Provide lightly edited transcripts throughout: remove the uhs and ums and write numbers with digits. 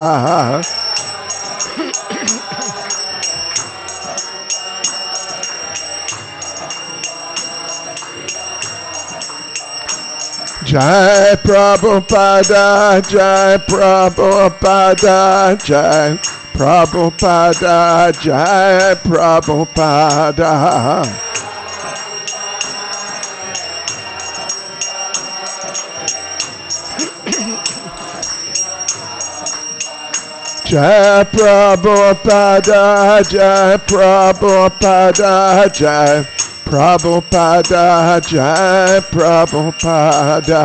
Jai Prabhupada, Jai Prabhupada, Jai Prabhupada, Jai Prabhupada. Jai Prabhupada, Jai Prabhupada, Jai Prabhupada, Jai Prabhupada.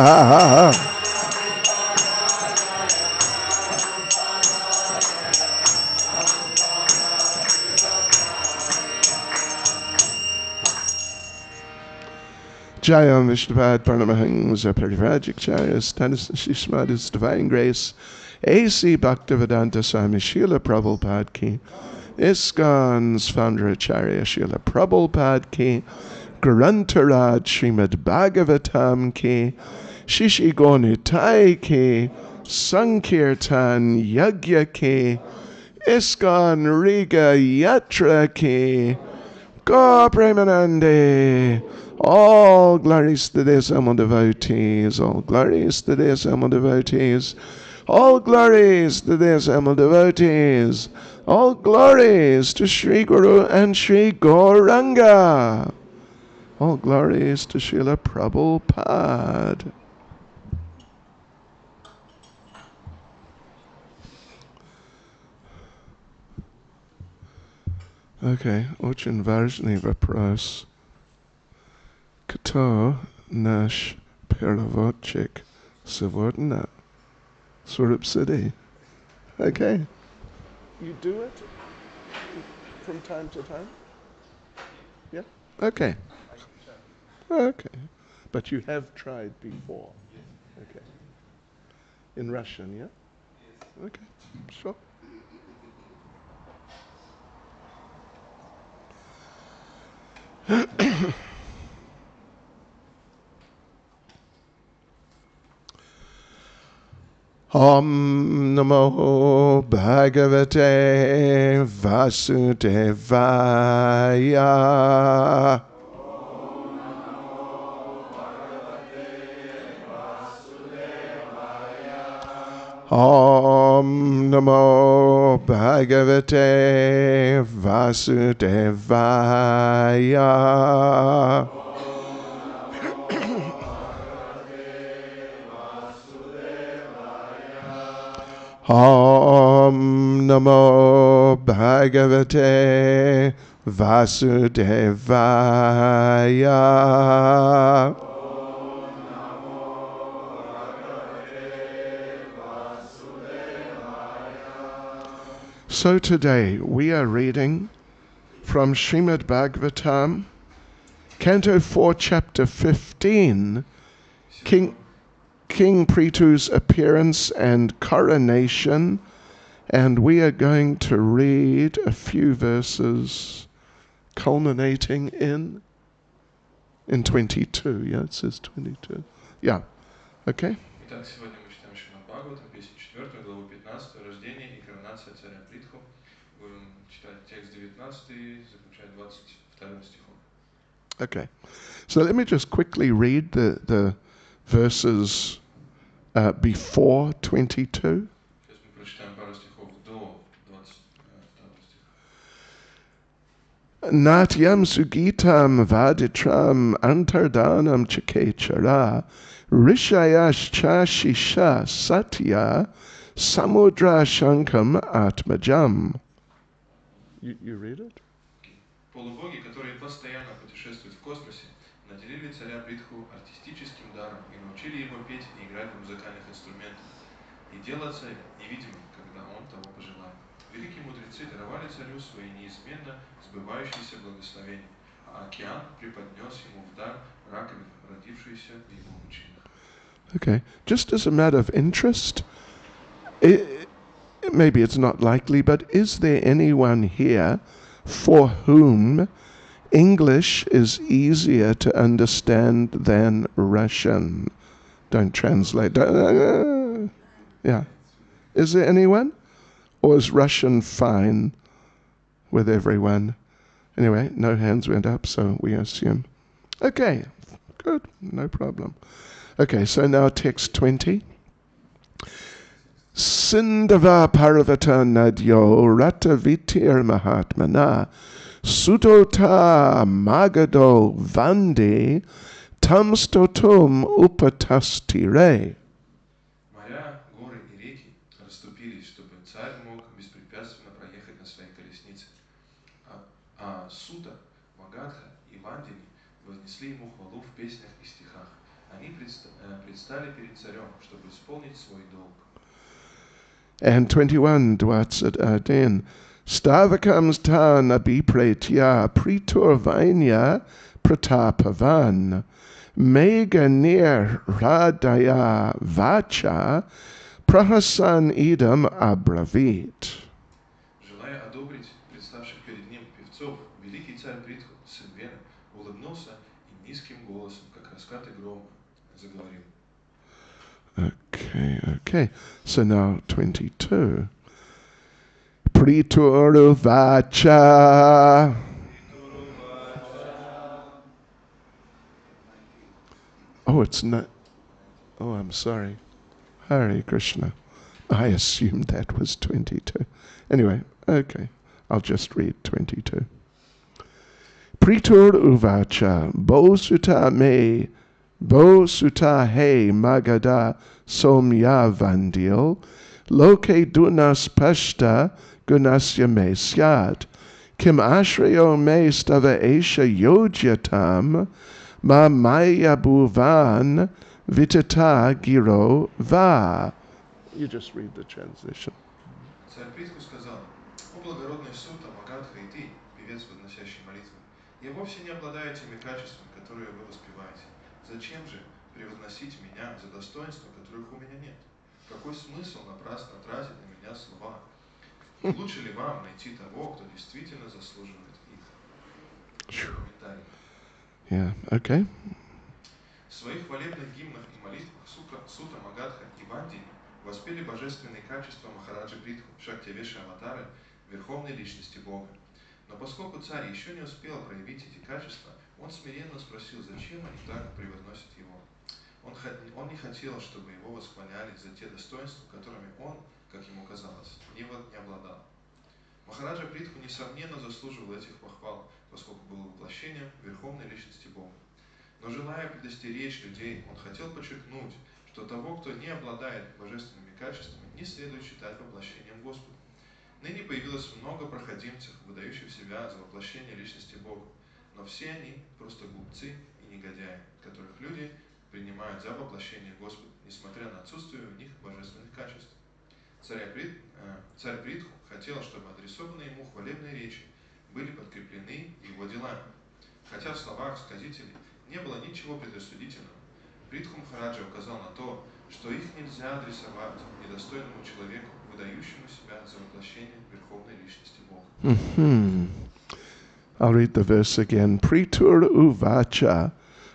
Jayam Vishnupad Paramahansa Parivajikcharya Status Shishmad His Divine Grace A.C. Bhaktivedanta Swami Srila Prabhupada Ki ISKCON's founder Acharya Srila Prabhupada Ki Grantaraj Srimad Bhagavatam Ki Shishi Gonitai Ki Sankirtan Yagya Ki ISKCON Riga Yatra Ki Go Premanande. All glories to the Sama devotees, all glories to the Sama devotees, all glories to the Sama devotees, all glories to Sri Guru and Sri Gauranga, all glories to Srila Prabhupada. Okay, очень важный вопрос. Кто наш переводчик сегодня? Swarup Siddhi. Okay. You do it from time to time? Yeah? Okay. Okay. But you have tried before? Okay. In Russian, yeah? Okay, sure. Om Namo Bhagavate Vasudevaya. Om Namo Bhagavate Vasudevaya. Om Namo Bhagavate Vasudevaya. So today we are reading from Srimad Bhagavatam, Canto 4, Chapter 15, King Prithu's appearance and coronation, and we are going to read a few verses culminating in 22. Yeah, it says 22. Yeah, okay. Итак, сегодня мы читаем Шримад Бхагаватам, песню 4, главу 15, рождение и коронация царя Притху. Будем читать текст 19, заключая 22 стихом. Okay, so let me just quickly read the verses before 22. Сейчас мы прочитаем пару стихов до 22 стиха. Natyam sugitam vaditram antardanam chakechara rishayaschcha shisha satya samudra shankam atmajam. You read it? Полубоги, которые постоянно путешествуют в космосе, наделили царя Притху артистическим даром и научили его петь и играть на музыкальных инструментах, и делаться невидимым, когда он того пожелает. Великие мудрецы даровали царю свои неизменно сбывающиеся благословения, а океан преподнес ему в дар раковин, родившиеся в его учениях. Okay, just as a matter of interest, maybe it's not likely, but is there anyone here for whom English is easier to understand than Russian? Don't translate. Yeah. Is there anyone? Or is Russian fine with everyone? Anyway, no hands went up, so we assume. Okay, good, no problem. Okay, so now text 20. Sindava Parvata Nadyo Ratavitir Mahatmana Sudota Magado Vande Tam Stotum Upatastire. Моря, горы и реки расступились, чтобы царь мог беспрепятственно проехать на своей колеснице. А Сута, Магадха и Вандини вознесли ему хвалу в песнях и стихах. Они предстали перед царем, чтобы исполнить свой долг. And 21, Dwatsat Arden. Stavakams ta nabipretya priturvainya pratapavan. Meganir radaya vacha prahasan idam abravit. Желая одобрить представших перед ним певцов, великий царь Притху, сын Вены, улыбнулся и низким голосом, как раскаты грома, заговорил. Okay. So now 22. Prituru vacha. Oh, it's not. Oh, I'm sorry. Hare Krishna. I assumed that was 22. Anyway, okay. I'll just read 22. Pritur uvacha bosuta me bosuta he magada somya vandil loke dunas pashta gunasya me syat kim ashrayo me stava esha yojyatam ma maya bhuvan vitata giro va. You just read the translation. Царь Притху сказал: «О благородный Сута, Магадха и ты, певец, возносящий молитвы, я вовсе не обладаю теми качествами, которые вы воспеваете. Зачем же превозносить меня за достоинства, которых у меня нет? Какой смысл напрасно тратить на меня слова? Не лучше ли вам найти того, кто действительно заслуживает их?» Комментарий. Yeah, okay. В своих хвалебных гимнах и молитвах Сута, Магадха и Вандини воспели божественные качества Махараджи Притху, Шактивеши Аватары, Верховной Личности Бога. Но поскольку царь еще не успел проявить эти качества, он смиренно спросил, зачем они так превозносят его. Он не хотел, чтобы его восхваляли за те достоинства, которыми он, как ему казалось, не обладал. Махараджа Притху, несомненно, заслуживал этих похвал, поскольку был воплощением Верховной Личности Бога. Но желая предостеречь людей, он хотел подчеркнуть, что того, кто не обладает божественными качествами, не следует считать воплощением Господа. Ныне появилось много проходимцев, выдающих себя за воплощение Личности Бога, но все они просто глупцы и негодяи, которых люди принимают за воплощение Господа, несмотря на отсутствие у них божественных качеств. Царь Притху хотел, чтобы адресованные ему хвалебные речи были подкреплены его делами. Хотя в словах сказителей не было ничего предосудительного, Притху Махараджа указал на то, что их нельзя адресовать недостойному человеку, выдающему себя за воплощение Верховной Личности Бога. I'll read the verse again. Pritur uvacha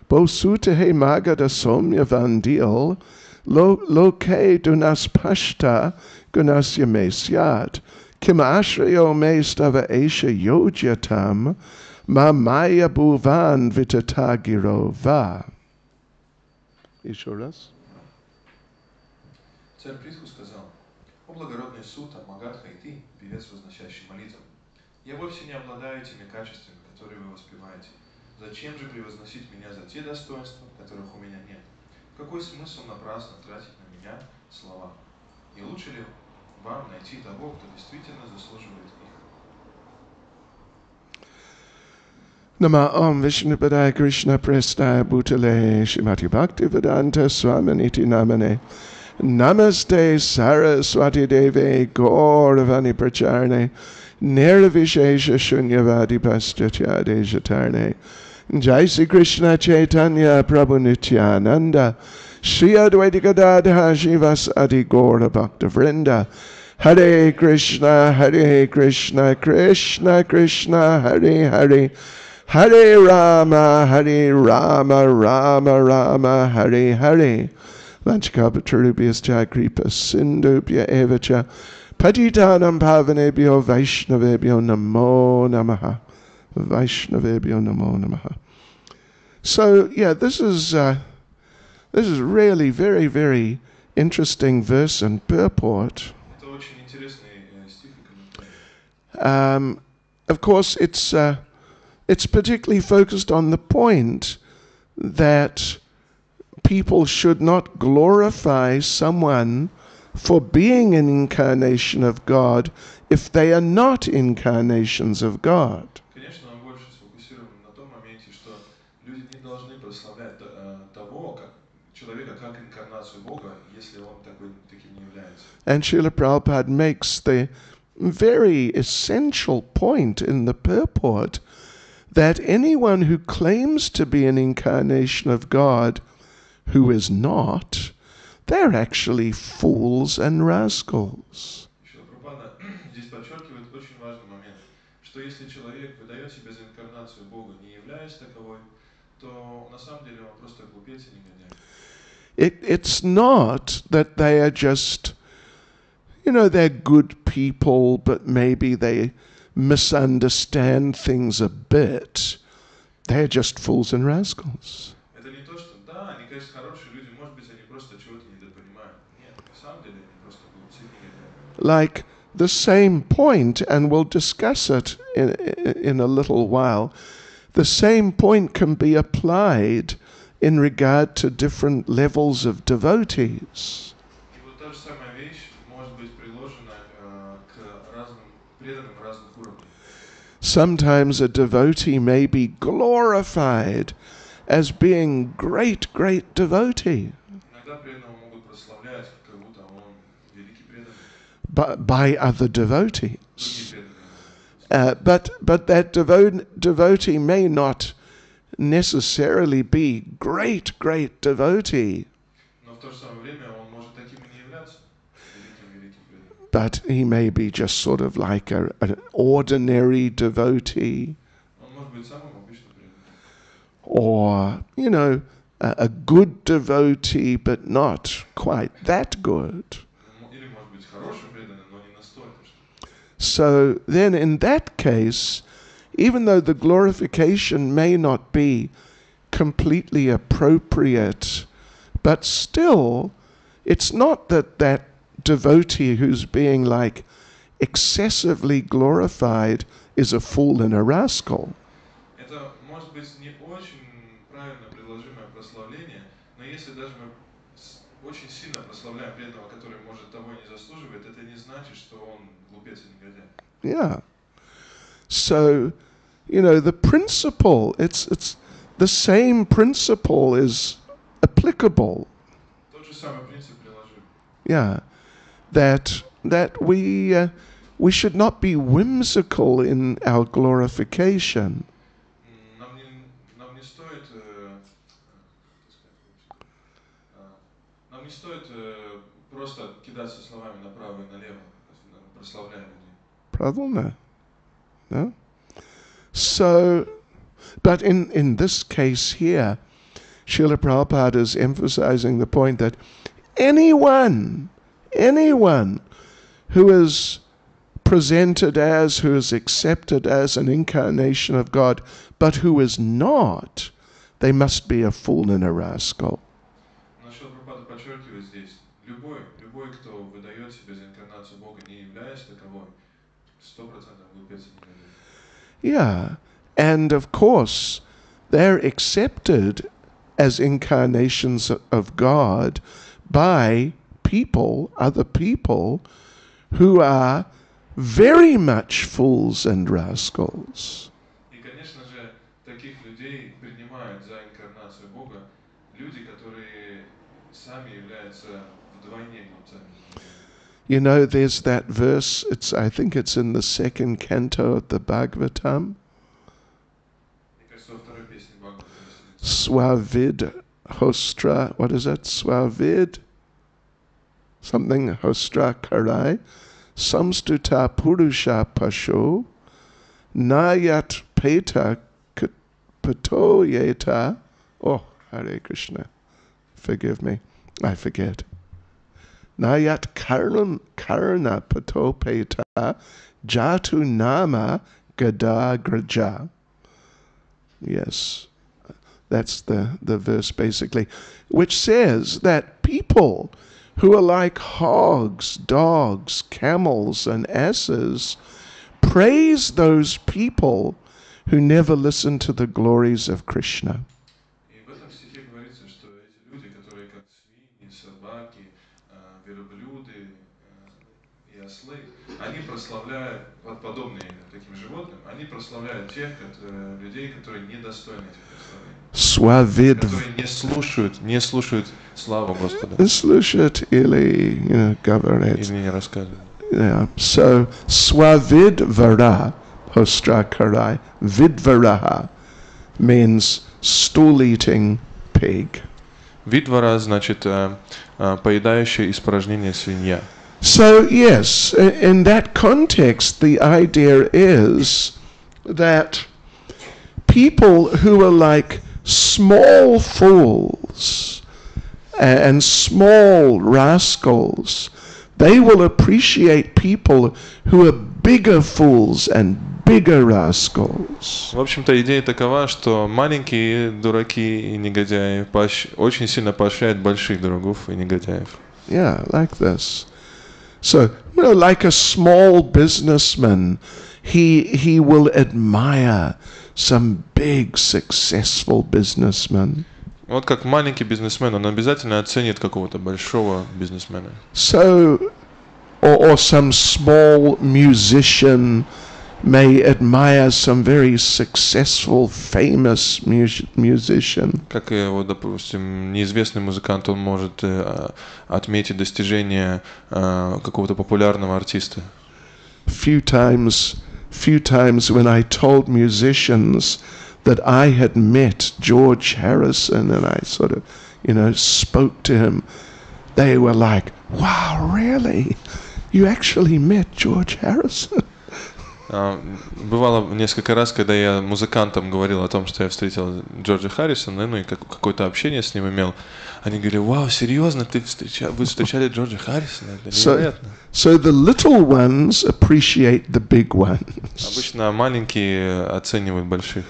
bosutahe magada somya vandil loke dunas pashta gunasya me syat kim ashrayo me stava esha yojyatam ma maya bhuvan vitatagiro va. Еще раз. Царь Притху сказал: «О благородный Сута, Магадха и ты, певец, возносящий молитвы, я вовсе не обладаю теми качествами, которые вы воспеваете. Зачем же превозносить меня за те достоинства, которых у меня нет? Какой смысл напрасно тратить на меня слова? Не лучше ли вам найти того, кто действительно заслуживает их?» Nama Om Vishnupadaya Krishna Prestaya Bhutale Shrimati Bhakti Vedanta Swaminiti Namane Namaste Saraswati Deve Gauravani Pracharne Nirvishesha Shunyavadi Paschatya Jatarne Jai Sri Krishna Caitanya Prabhu Nityananda Shri Advaita Gadadha Shivas Adi Gaura Bhakta Vrinda Hare Krishna Krishna Krishna Hare Hare Hare Rama, Rama Rama, Hare Hare. Vanchakapatarubhyascha kripa sindubhya evacha Patitanam pavanebhyo Vaishnavebhyo namo namaha. Vaishnavebhyo namo namaha. So yeah, this is really very, very interesting verse and purport. Это очень интересный стих и комментарий. Of course, it's particularly focused on the point that people should not glorify someone for being an incarnation of God if they are not incarnations of God. Конечно, он больше сфокусирован на том моменте, что люди не должны прославлять того, как человека, как инкарнацию Бога, если он таким не является. And Srila Prabhupada makes the very essential point in the purport that anyone who claims to be an incarnation of God who is not, they're actually fools and rascals. Шрила Прабхупада здесь подчеркивает очень важный момент, что если человек выдает себя за инкарнацию Бога, не являясь таковой, то на самом деле он просто глупец и негодяй. It's not that they are just, they're good people, but maybe they misunderstand things a bit. They're just fools and rascals. Это не то, что да, они, конечно, хорошие люди, может быть, они просто чего-то недопонимают. Нет, на самом деле они просто глупцы и негодяи. Like the same point, and we'll discuss it in a little while, the same point can be applied in regard to different levels of devotees. И вот та же самая вещь может быть приложена к разным преданным разных уровней. Sometimes a devotee may be glorified as being great, great devotee Иногда преданного могут прославлять, как будто он великий преданный, by other devotees. другие преданные. But that devotee may not necessarily be great, great devotee, Но в то же самое время он может таким и не являться великим преданным. but he may be just sort of like an ordinary devotee, Он может быть самым обычным преданным. or, a good devotee, but not quite that good. Или может быть хорошим преданным, но не настолько, что. So then in that case, even though the glorification may not be completely appropriate, but still, it's not that devotee who's being like excessively glorified is a fool and a rascal. Это может быть не очень правильно приложимое прославление, но если даже мы очень сильно прославляем преданного, который, может, того и не заслуживает, это не значит, что он глупец и негодяй. Yeah. So, the principle, it's the same principle is applicable. Тот же самый принцип приложим. Yeah. That we should not be whimsical in our glorification. Нам не стоит, нам не стоит просто кидаться словами направо и налево, прославляя людей. Problem? No? So, but in this case here, Srila Prabhupada is emphasizing the point that anyone who is presented as, who is accepted as an incarnation of God, but who is not, they must be a fool and a rascal. Но Шрила Прабхупада подчеркивает здесь, любой, кто выдает себя за инкарнацию Бога, не являясь таковой, 100% глупец и негодяй. Yeah, and of course, they're accepted as incarnations of God by people, other people, who are very much fools and rascals. И, конечно же, таких людей принимают за инкарнацию Бога люди, которые сами являются вдвойне глупцами. There's that verse, I think it's in the second canto of the Bhagavatam. Мне кажется, во второй песне Бхагавата Swavid Hostra, what is it? Swavid? Something Hostra Karai. Samstuta Purusha Pasho. Nayat Peta Patoyeta. Oh, Hare Krishna. Forgive me. I forget. Nayat karna patopeta jatu nama gadagraja. Yes, that's the verse basically, which says that people who are like hogs, dogs, camels, and asses praise those people who never listen to the glories of Krishna. И в этом стихе говорится, что эти люди, которые как свиньи, собаки, верблюды и ослы, они прославляют, вот подобные таким животным, они прославляют тех людей, которые недостойны этих прославлений, которые не слушают славу Господа. Слушают или, говорят. Или не рассказывают. Yeah. So, swavidvara, hostrakarai, vidvaraha means stool-eating pig. Видвара значит поедающая испражнение свинья. So, yes, in that context, the idea is that people who are like small fools and small rascals, they will appreciate people who are bigger fools and bigger rascals. В общем-то, идея такова, что маленькие дураки и негодяи очень сильно поощряют больших дураков и негодяев. Yeah, like this. So, like a small businessman, he will admire some big successful businessman. Вот как маленький бизнесмен, он обязательно оценит какого-то большого бизнесмена. So, or some small musician may admire some very successful, famous musician. Как и, вот, допустим, неизвестный музыкант, он может отметить достижения какого-то популярного артиста. Few times when I told musicians that I had met George Harrison and I sort of, spoke to him, they were like, "Wow, really? You actually met George Harrison?" Бывало несколько раз, когда я музыкантам говорил о том, что я встретил Джорджа Харрисона, и какое-то общение с ним имел. Они говорили: "Вау, серьезно, вы встречали Джорджа Харрисона? Это невероятно." So the little ones appreciate the big ones. Обычно маленькие оценивают больших.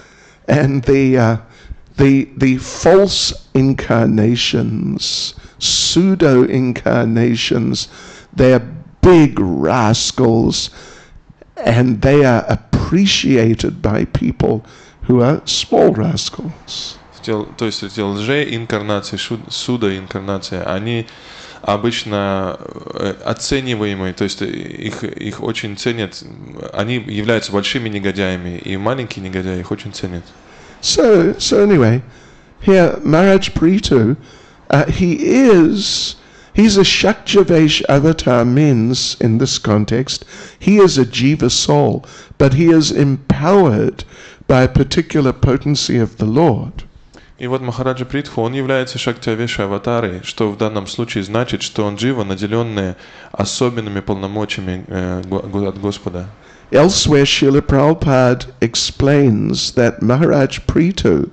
And the false incarnations, pseudo incarnations, they're big rascals. And they are appreciated by people who are small rascals. То есть эти лже-инкарнации, судо-инкарнации, они обычно оцениваемые, то есть их очень ценят, они являются большими негодяями, и маленькие негодяи их очень ценят. So anyway, here Maharaj Prithu, he's a Shaktivesh avatar, means in this context, he is a jiva soul, but he is empowered by a particular potency of the Lord. И вот Махараджа Притху, он является Шактивеша аватарой, что в данном случае значит, что он джива, наделенный особенными полномочиями от Господа. Elsewhere, Srila Prabhupada explains that Maharaj Prithu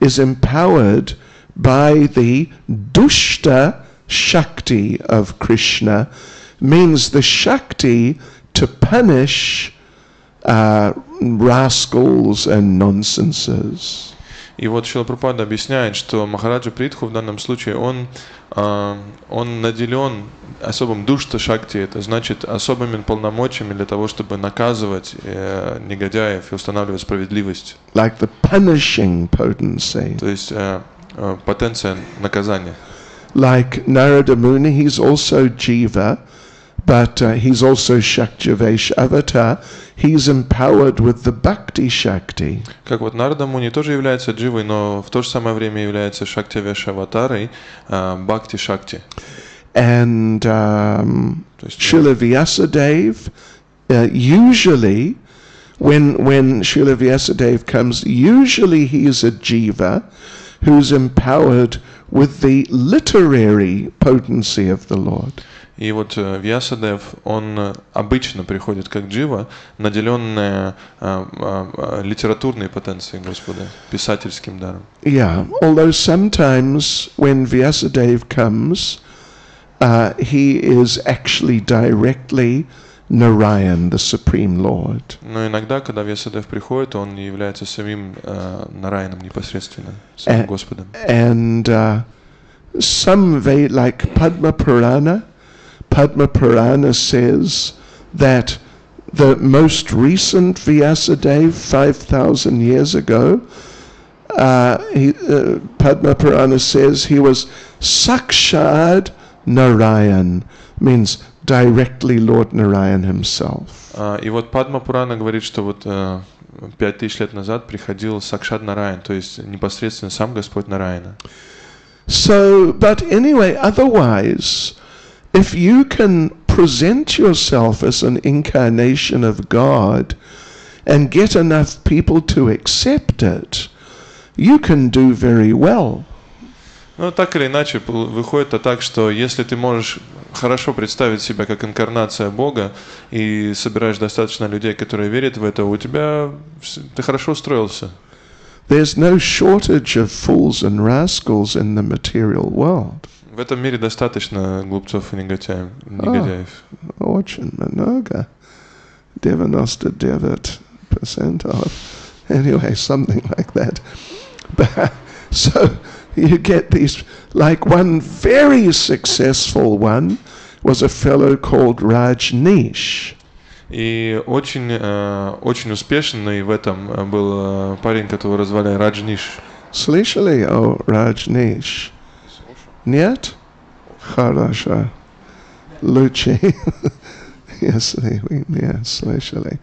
is empowered by the dushta Shakti of Krishna, means the Shakti to punish rascals and nonsenses. И вот Шрила Прабхупада объясняет, что Махараджа Притху в данном случае он наделен особым душта шакти, это значит особыми полномочиями для того, чтобы наказывать негодяев и устанавливать справедливость. Like the punishing potency. То есть потенция наказания. Like Narada Muni, he's also jiva, but he's also Shaktivesh avatar. He's empowered with the Bhakti Shakti. Как вот Нарада Муни тоже является дживой, но в то же самое время является Шактивеш аватарой Бхакти Шакти. And Srila Vyasadeva, usually when Srila Vyasadeva comes, usually he is a jiva who's empowered with the literary potency of the Lord. И вот Вьясадев, он обычно приходит как джива, наделенная литературной потенцией Господа, писательским даром. Yeah, although sometimes when Vyasadeva comes, he is actually directly Narayan, the Supreme Lord. Но иногда, когда Вьясадев приходит, он является самим Нараяном непосредственно, самим Господом. And some like Padma Purana says that the most recent Vyasadeva 5,000 years ago, Padma Purana says he was Sakshad Narayan, means directly Lord Narayan himself. И вот Падма Пурана говорит, что вот 5000 лет назад приходил Сакшад Нараян, то есть непосредственно сам Господь Нараяна. So, but anyway, otherwise, if you can present yourself as an incarnation of God and get enough people to accept it, you can do very well. Ну, так или иначе, выходит так, что если ты можешь хорошо представить себя как инкарнация Бога и собираешь достаточно людей, которые верят в это, ты хорошо устроился. There's no shortage of fools and rascals in the material world. В этом мире достаточно глупцов и негодяев. Очень много. 99% of. Anyway, something like that. But, so you get these, like one very successful one was a fellow called Rajneesh. И очень успешный в этом был парень, которого звали Раджниш. Слышали о Rajneesh? Нет? Хорошо. Лучше. Если вы не слышали.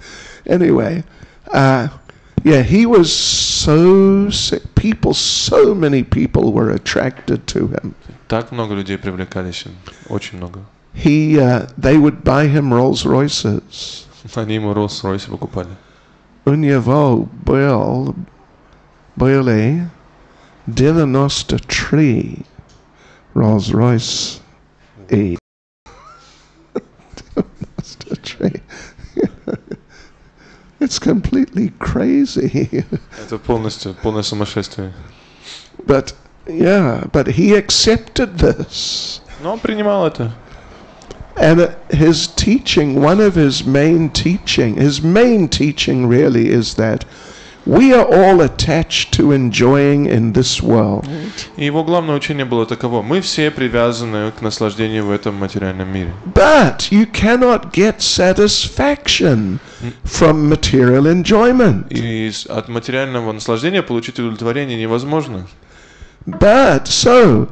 Anyway, yeah, he was so sick. So many people were attracted to him. Так много людей привлекались им, очень много. They would buy him Rolls Royces. Они ему Rolls-Royce покупали. У него были 93 Rolls Royce. 93. It's completely crazy. Это полное сумасшествие. But he accepted this. Но он принимал это. And his teaching, one of his main teaching really is that we are all attached to enjoying in this world. И его главное учение было таково: мы все привязаны к наслаждению в этом материальном мире. But you cannot get satisfaction from material enjoyment. И от материального наслаждения получить удовлетворение невозможно. But so,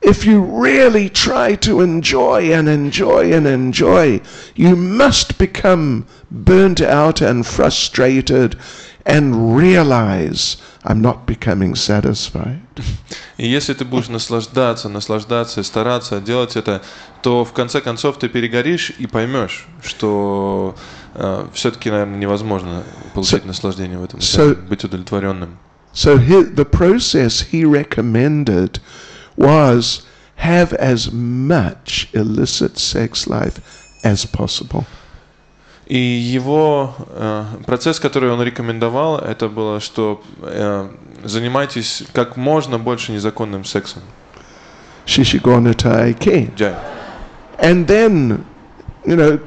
if you really try to enjoy and enjoy and enjoy, you must become burnt out and frustrated and realize I'm not becoming satisfied. И если ты будешь наслаждаться и стараться делать это, то в конце концов ты перегоришь и поймешь, что все-таки, наверное, невозможно получить наслаждение в этом, быть удовлетворенным. So the process he recommended was have as much illicit sex life as possible. И его процесс, который он рекомендовал, это было, что занимайтесь как можно больше незаконным сексом. And then,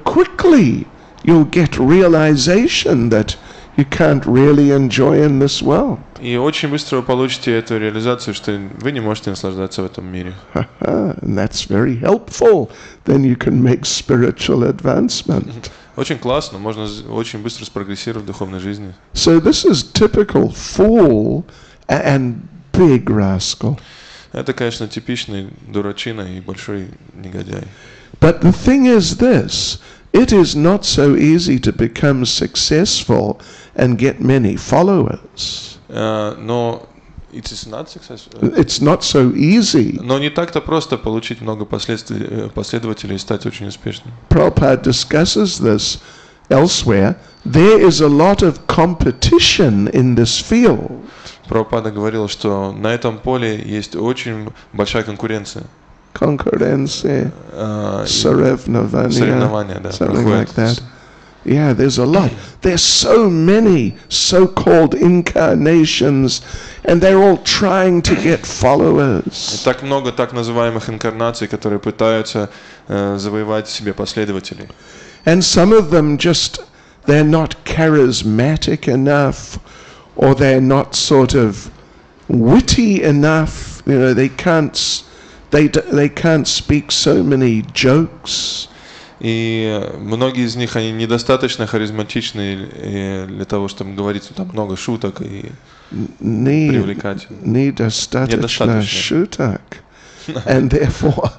quickly you'll get realization that you can't really enjoy in this world. И очень быстро вы получите эту реализацию, что вы не можете наслаждаться в этом мире. And that's very helpful. Then you can make spiritual advancement. Очень классно, можно очень быстро спрогрессировать в духовной жизни. So this is typical fool and big rascal. Это, конечно, типичный дурачина и большой негодяй. But the thing is this, it is not so easy to become successful and get many followers. Но it is not successful. It's not so easy. Но не так-то просто получить много последователей и стать очень успешным. Prabhupada discusses this elsewhere. There is a lot of competition in this field. Прабхупада говорил, что на этом поле есть очень большая конкуренция. Конкуренция, соревнования, да, something like that. Yeah, there's a lot. There's so many so-called incarnations, and they're all trying to get followers. И так много так называемых инкарнаций, которые пытаются завоевать себе последователей. And some of them just, they're not charismatic enough, or they're not sort of witty enough. You know, they can't speak so many jokes. И многие из них, они недостаточно харизматичны для того, чтобы говорить там много шуток и привлекательно. Недостаточно шуток. And therefore,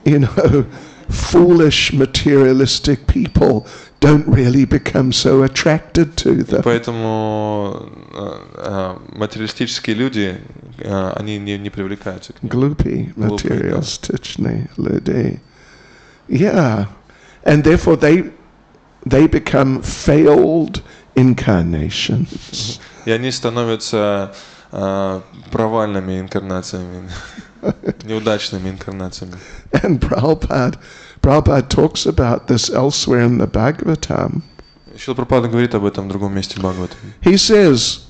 you know, foolish materialistic people don't really become so attracted to them. Поэтому материалистические люди, они не привлекаются к ним. Глупые материалистичные люди. Yeah. And therefore they become failed incarnations. И они становятся провальными инкарнациями, неудачными инкарнациями. And Prabhupada talks about this elsewhere in the Bhagavatam. Шрила Прабхупада говорит об этом в другом месте Бхагавата. He says,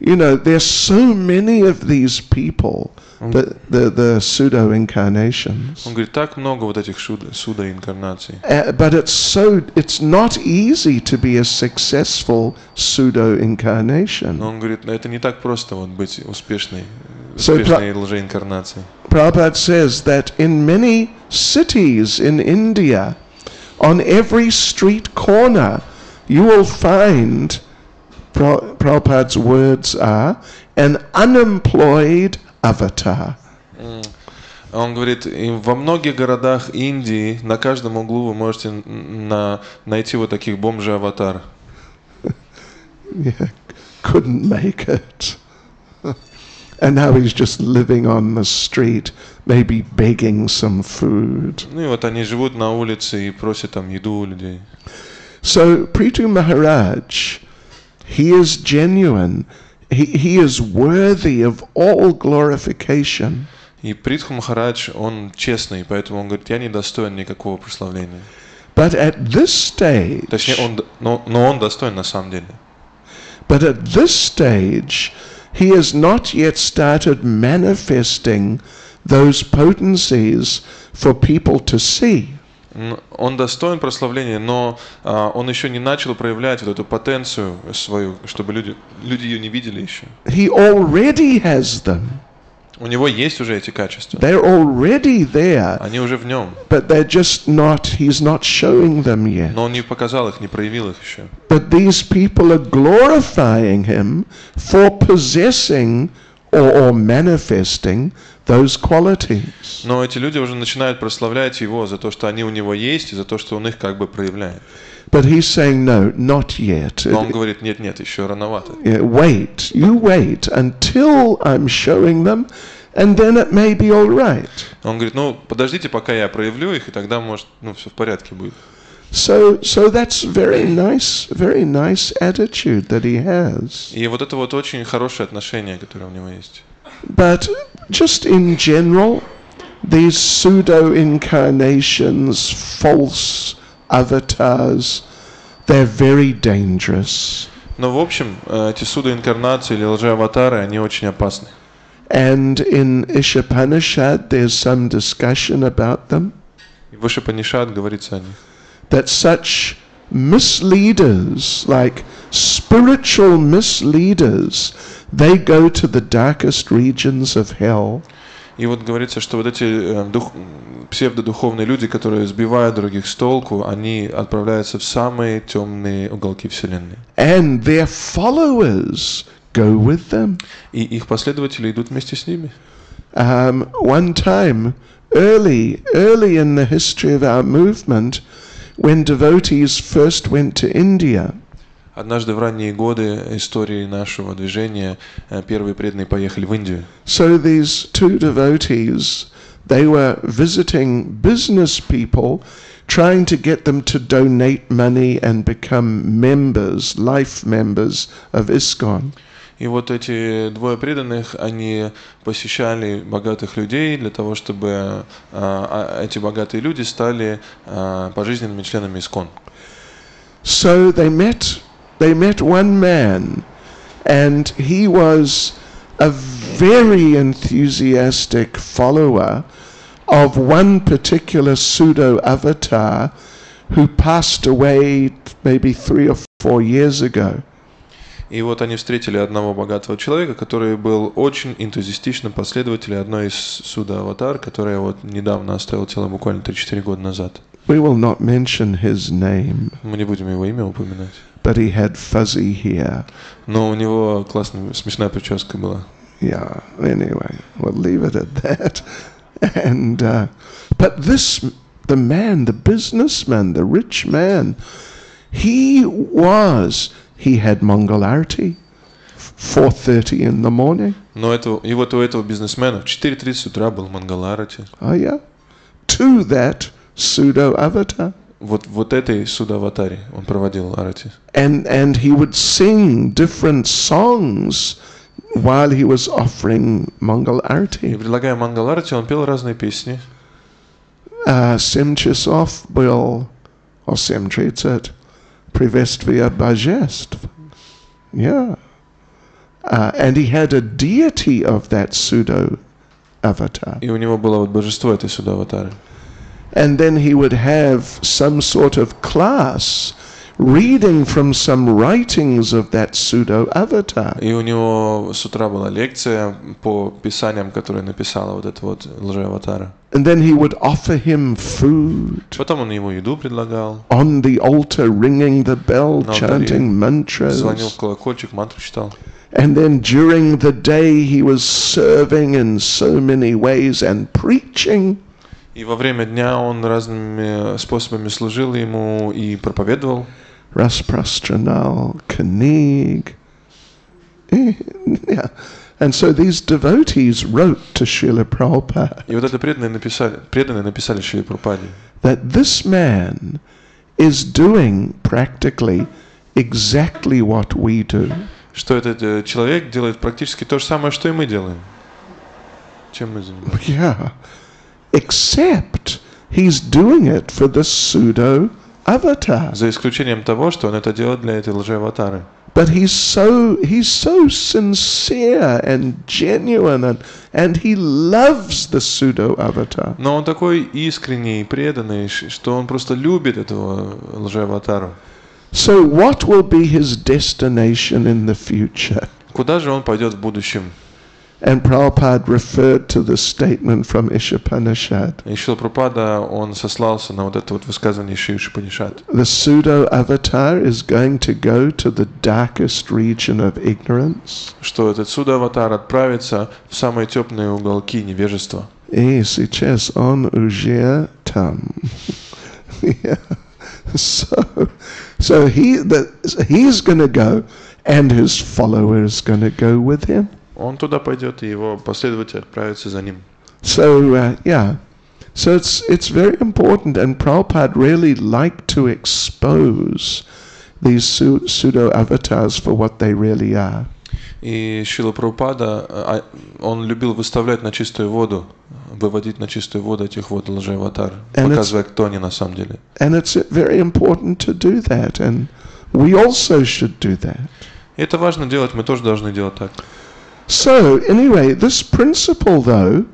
you know, there's so many of these people, the pseudo-incarnations. Он говорит, так много вот этих псевдоинкарнаций. But it's not easy to be a successful pseudo-incarnation. Но он говорит, это не так просто вот быть успешной So лжеинкарнацией. Prabhupada says that in many cities in India, on every street corner, you will find, Prabhupada's words are, an unemployed avatar. Он говорит, во многих городах Индии на каждом углу вы можете найти вот таких бомжей-аватар. Yeah, couldn't make it. And now he's just living on the street, maybe begging some food. Ну и вот они живут на улице и просят там еду у людей. So Prithu Maharaj, he is genuine. He is worthy of all glorification. И Притху Махарадж, он честный, поэтому он говорит, я не достоин никакого прославления. But at this stage, Точнее, но он достоин на самом деле. But at this stage, he has not yet started manifesting those potencies for people to see. Он достоин прославления, но он еще не начал проявлять вот эту потенцию свою, чтобы люди ее не видели еще. He already has them. У него есть уже эти качества. They're already there. Они уже в нем. But they're just not, he's not showing them yet. Но он не показал их, не проявил их еще. But these people are glorifying him for possessing or manifesting those qualities. Но эти люди уже начинают прославлять его за то, что они у него есть, и за то, что он их как бы проявляет. But he's saying, no, not yet. Но он говорит, нет, еще рановато. Wait, you wait until I'm showing them, and then it may be all right. Он говорит, ну, подождите, пока я проявлю их, и тогда, может, все в порядке будет. So that's very nice attitude that he has. И вот это вот очень хорошее отношение, которое у него есть. But just in general, these pseudo-incarnations, false avatars, they're very dangerous. Но в общем, эти псевдоинкарнации или лжеаватары, они очень опасны. And in Ishopanishad, there's some discussion about them. И в Ишопанишад говорится о них. That such misleaders, like spiritual misleaders, they go to the darkest regions of hell. И вот говорится, что вот эти псевдодуховные люди, которые сбивают других с толку, они отправляются в самые темные уголки Вселенной. And their followers go with them. И их последователи идут вместе с ними. One time, early in the history of our movement, when devotees first went to India, однажды в ранние годы истории нашего движения первые преданные поехали в Индию. So these two devotees, they were visiting business people, trying to get them to donate money and become members, life members of ISKCON. И вот эти двое преданных, они посещали богатых людей для того, чтобы эти богатые люди стали пожизненными членами ИСККОН. So they met one man, and he was a very enthusiastic follower of one particular pseudo-avatar who passed away maybe 3 or 4 years ago. И вот они встретили одного богатого человека, который был очень энтузиастичным последователем одной из псевдоаватар, которая вот недавно оставила тело, буквально 3-4 года назад. We will not mention his name. Мы не будем его имя упоминать. But he had fuzzy hair. Но у него классная, смешная прическа была. Yeah, anyway, we'll leave it at that. And, but the man, the businessman, the rich man, he had Mangalarti, 4:30 in the morning. Но и вот у этого бизнесмена в 4:30 утра был Мангаларати. Oh yeah, to that pseudo-avatar. Вот этой псевдоаватаре он проводил арати. And he would sing different songs while he was offering Mangal И Arati. предлагая Мангаларати, он пел разные песни. Sem часов был, or sem 30, Privestvia Bajest. Yeah. And he had a deity of that pseudo-avatar. И у него было вот божество этой псевдоаватары. And then he would have some sort of class reading from some writings of that pseudo-avatar. И у него с утра была лекция по писаниям, которые написала вот эта вот лжеаватара. And then he would offer him food. Потом он ему еду предлагал. On the altar, ringing the bell, На chanting алтаре звонил mantras. в колокольчик, мантру читал. And then during the day he was serving in so many ways and preaching. И во время дня он разными способами служил ему и проповедовал. Rasprastranal, Kanig. Yeah. And so these devotees wrote to Srila Prabhupada И вот это преданные написали Шриле Прабхупаде, that this man is doing practically exactly what we do. что этот человек делает практически то же самое, что и мы делаем. Чем мы занимаемся? Yeah. Except he's doing it for the pseudo-avatar. За исключением того, что он это делает для этой лжеаватары. But he's so sincere and genuine and he loves the pseudo-avatar. Но он такой искренний и преданный, что он просто любит этого лжеаватару. So what will be his destination in the future? Куда же он пойдет в будущем? And Prabhupada referred to the statement from Ishopanishad. И Шрила Прабхупада, он сослался на вот это вот высказывание Шри Ишупанишад. The pseudo-avatar is going to go to the darkest region of ignorance. Что этот псевдоаватар отправится в самые теплые уголки невежества. И сейчас он уже там. Yeah. So he's going to go, and his followers going to go with him. Он туда пойдет, и его последователи отправятся за ним. So yeah, so it's very important, and Prabhupada really liked to expose these pseudo avatars for what they really are. И Шрила Прабхупада, он любил выставлять на чистую воду, выводить на чистую воду этих вот лжеаватар, показывая, кто они на самом деле. And it's very important to do that, and we also should do that. И это важно делать, мы тоже должны делать так. So anyway, this principle, though,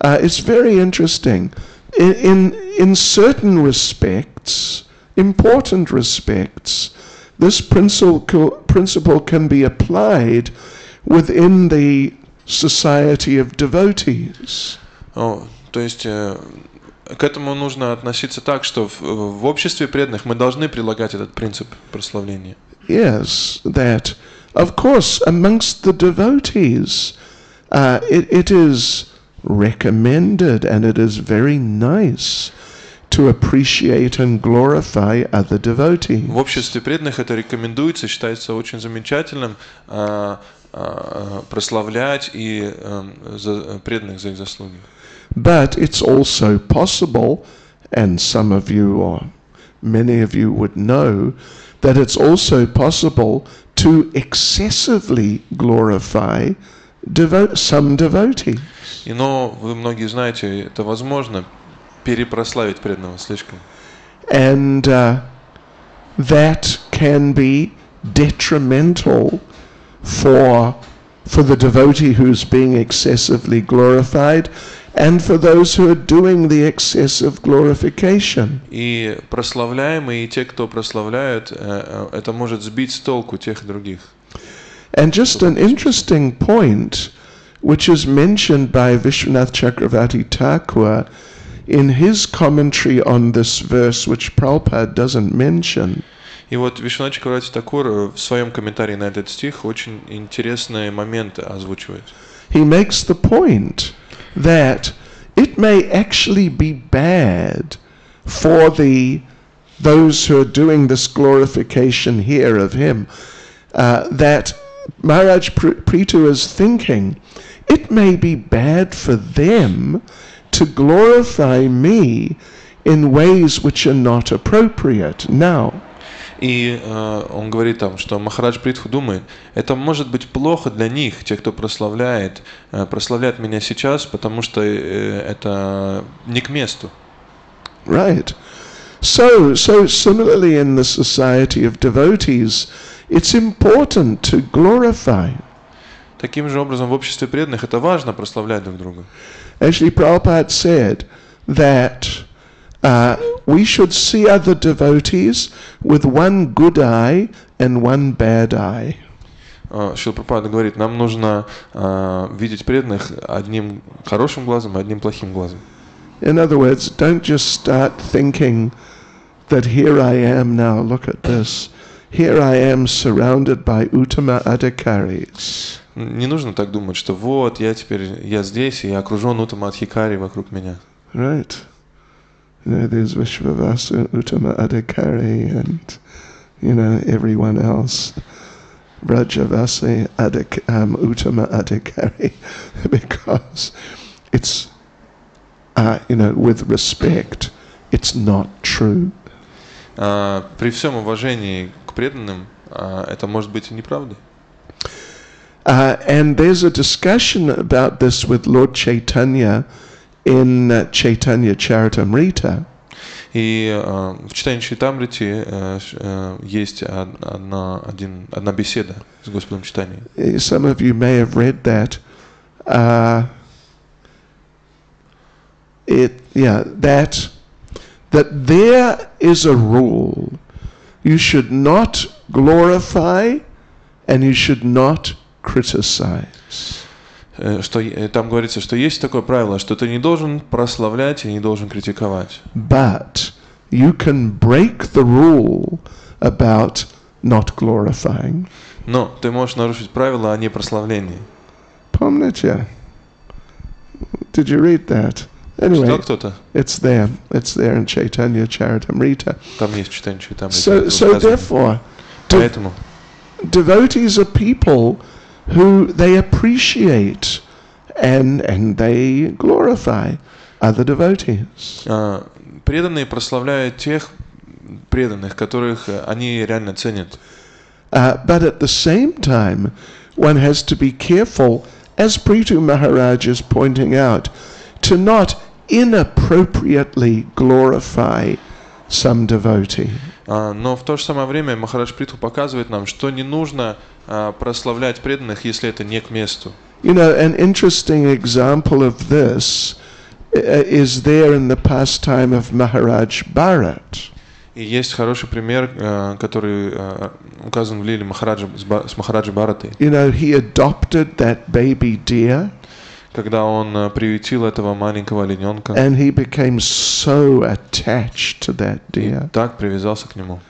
is very interesting. In certain respects, important respects, this principle can be applied within the society of devotees. То есть к этому нужно относиться так, что в обществе преданных мы должны прилагать этот принцип прославления. Yes, that, of course, amongst the devotees, it is recommended and it is very nice to appreciate and glorify other devotees. В обществе преданных это рекомендуется, считается очень замечательным прославлять и преданных за их заслуги. But it's also possible, and some of you or many of you would know, that it's also possible to excessively glorify some devotees. Но вы многие знаете, это возможно перепрославить преданного слишком. And that can be detrimental for the devotee who's being excessively glorified and for those who are doing the excessive glorification. И прославляемые, и те, кто прославляют, это может сбить с толку тех и других. And just an interesting point, which is mentioned by Vishwanath Chakravarti Thakur in his commentary on this verse, which Prabhupada doesn't mention. И вот Вишванат Чакраварти Такур в своем комментарии на этот стих очень интересные моменты озвучивает. He makes the point that it may actually be bad for those who are doing this glorification here of him, that Maharaj Prithu is thinking, it may be bad for them to glorify me in ways which are not appropriate now. И он говорит там, что Махарадж Притху думает, это может быть плохо для них, те, кто прославляет меня сейчас, потому что это не к месту. Right. So similarly in the society of devotees, it's important to glorify. Таким же образом в обществе преданных это важно прославлять друг друга. Actually, Prabhupada said that we should see other devotees with one good eye and one bad eye. Шрила Прабхупада говорит, нам нужно видеть преданных одним хорошим глазом и одним плохим глазом. In other words, don't just start thinking that here I am now, look at this, here I am surrounded by Uttama Adhikaris. Не нужно так думать, что вот я здесь и я окружен Уттама Адхикари вокруг меня. Right. You know, there's Vishvavasa, Uttama Adhikari, and, you know, everyone else. Brajavasi, Uttama Adhikari, because it's, you know, with respect, it's not true. При всем уважении к преданным, это может быть и неправдой. And there's a discussion about this with Lord Caitanya in Caitanya Charitamrita. И в читании Чайтамрити есть одна беседа с Господом Чайтаньей. Some of you may have read that. That there is a rule. You should not glorify and you should not criticize. Что там говорится, что есть такое правило, что ты не должен прославлять и не должен критиковать. But you can break the rule about not glorifying. Но ты можешь нарушить правила о непрославлении. Помните? Did you read that? Anyway, Читал кто-то? It's there in Caitanya Charitamrita. Там есть читание Чайтамрити. So therefore, поэтому devotees are people who they appreciate and they glorify other devotees. Преданные прославляют тех преданных, которых они реально ценят. But at the same time, one has to be careful, as Prithu Maharaj is pointing out, to not inappropriately glorify some devotee. Но в то же самое время Махарадж Притху показывает нам, что не нужно прославлять преданных, если это не к месту. You know, an interesting example of this is there in the pastime of Maharaj Bharat. И есть хороший пример, который указан в лиле Махараджа с Махараджа Бхаратой. You know, he adopted that baby deer. Когда он приютил этого маленького олененка. And he became so attached to that deer. И так привязался к нему.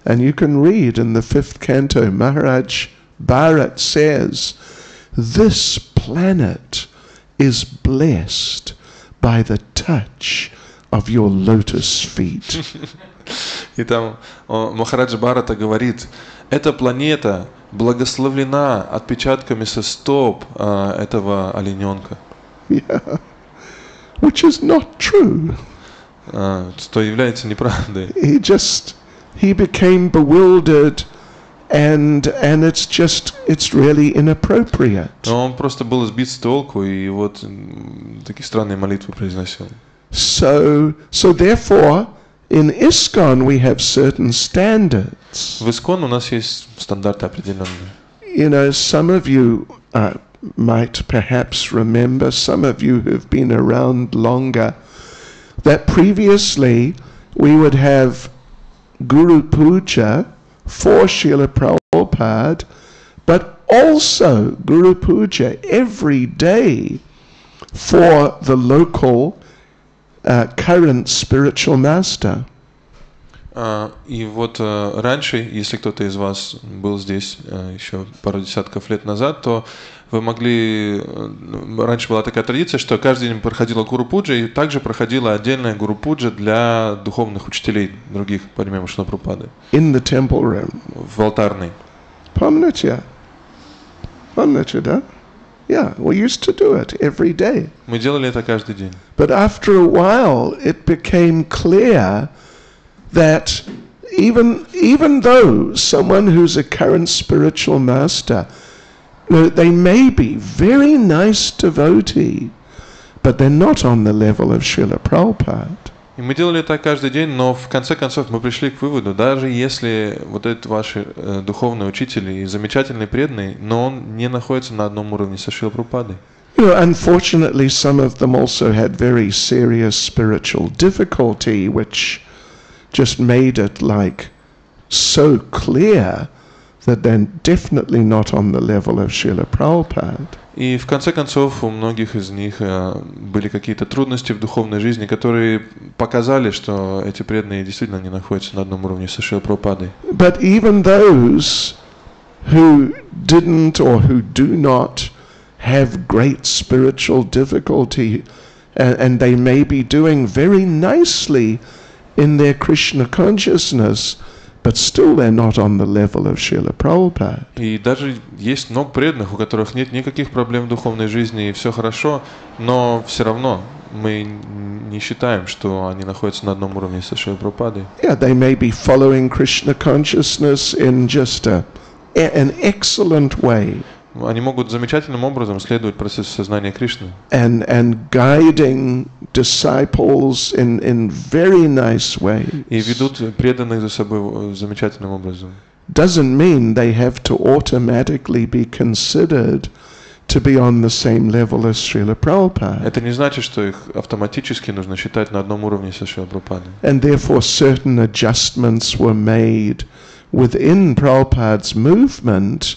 And you can read in the 5th canto, Maharaj Bharat says, this planet is blessed by the touch of your lotus feet. И там Махараджа Бхарата говорит, эта планета благословлена отпечатками со стоп этого олененка. Yeah. Which is not true. Что является неправдой. He became bewildered and it's really inappropriate. Но он просто был сбит с толку и вот такие странные молитвы произносил. So therefore, in ISKCON we have certain standards. В Искон у нас есть стандарты определенные. You know, some of you might perhaps remember, some of you who've been around longer, that previously we would have Guru Puja for Srila Prabhupada, but also Guru Puja every day for the local current spiritual master. И вот раньше, если кто-то из вас был здесь еще пару десятков лет назад, то вы могли... Раньше была такая традиция, что каждый день проходила Гуру-пуджа, и также проходила отдельная Гуру-пуджа для духовных учителей других, помимо Шрила Прабхупады. In the temple room. В алтарной. Помните? Помните, да? Yeah, we used to do it every day. Мы делали это каждый день. But after a while, it became clear that even though someone who's a current spiritual master, they may be very nice devotee, but they're not on the level of Srila Prabhupada. И мы делали это каждый день, но в конце концов мы пришли к выводу, даже если вот этот ваш духовный учитель и замечательный преданный, но он не находится на одном уровне со Шрилой Прабхупадой. You know, unfortunately, some of them also had very serious spiritual difficulty, which just made it like so clear that they're definitely not on the level of Srila Prabhupada. И в конце концов у многих из них были какие-то трудности в духовной жизни, которые показали, что эти преданные действительно не находятся на одном уровне со Шрилой Прабхупадой. But even those who didn't or who do not have great spiritual difficulty, and they may be doing very nicely in their Krishna consciousness, but still they're not on the level of Srila Prabhupada. И даже есть много преданных, у которых нет никаких проблем в духовной жизни, и все хорошо, но все равно мы не считаем, что они находятся на одном уровне со Шрилой Прабхупадой. Yeah, they may be following Krishna consciousness in just an excellent way. Они могут замечательным образом следовать процессу сознания Кришны. And guiding disciples in very nice ways. И ведут преданных за собой замечательным образом. Doesn't mean they have to automatically be considered to be on the same level as Srila Prabhupada. Это не значит, что их автоматически нужно считать на одном уровне со Шрилой Прабхупадой. And therefore certain adjustments were made within Prabhupada's movement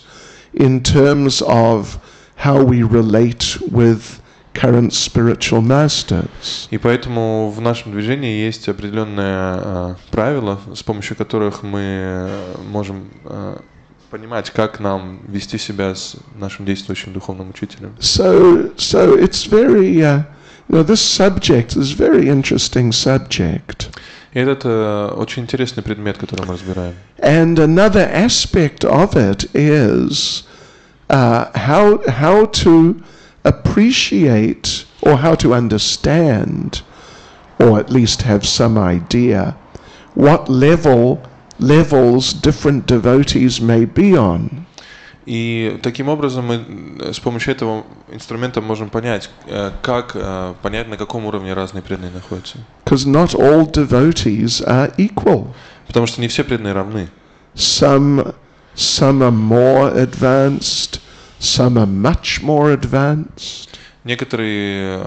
in terms of how we relate with current spiritual masters. И поэтому в нашем движении есть определенные правила, с помощью которых мы можем понимать, как нам вести себя с нашим действующим духовным учителем. So it's very, this subject is a very interesting subject. И это очень интересный предмет, который мы разбираем. And another aspect of it is how to appreciate or how to understand, or at least have some idea, what levels different devotees may be on. И таким образом мы с помощью этого инструмента можем понять, как понять, на каком уровне разные преданные находятся. Because not all devotees are equal. Потому что не все преданные равны. Some are more advanced, some are much more advanced. Некоторые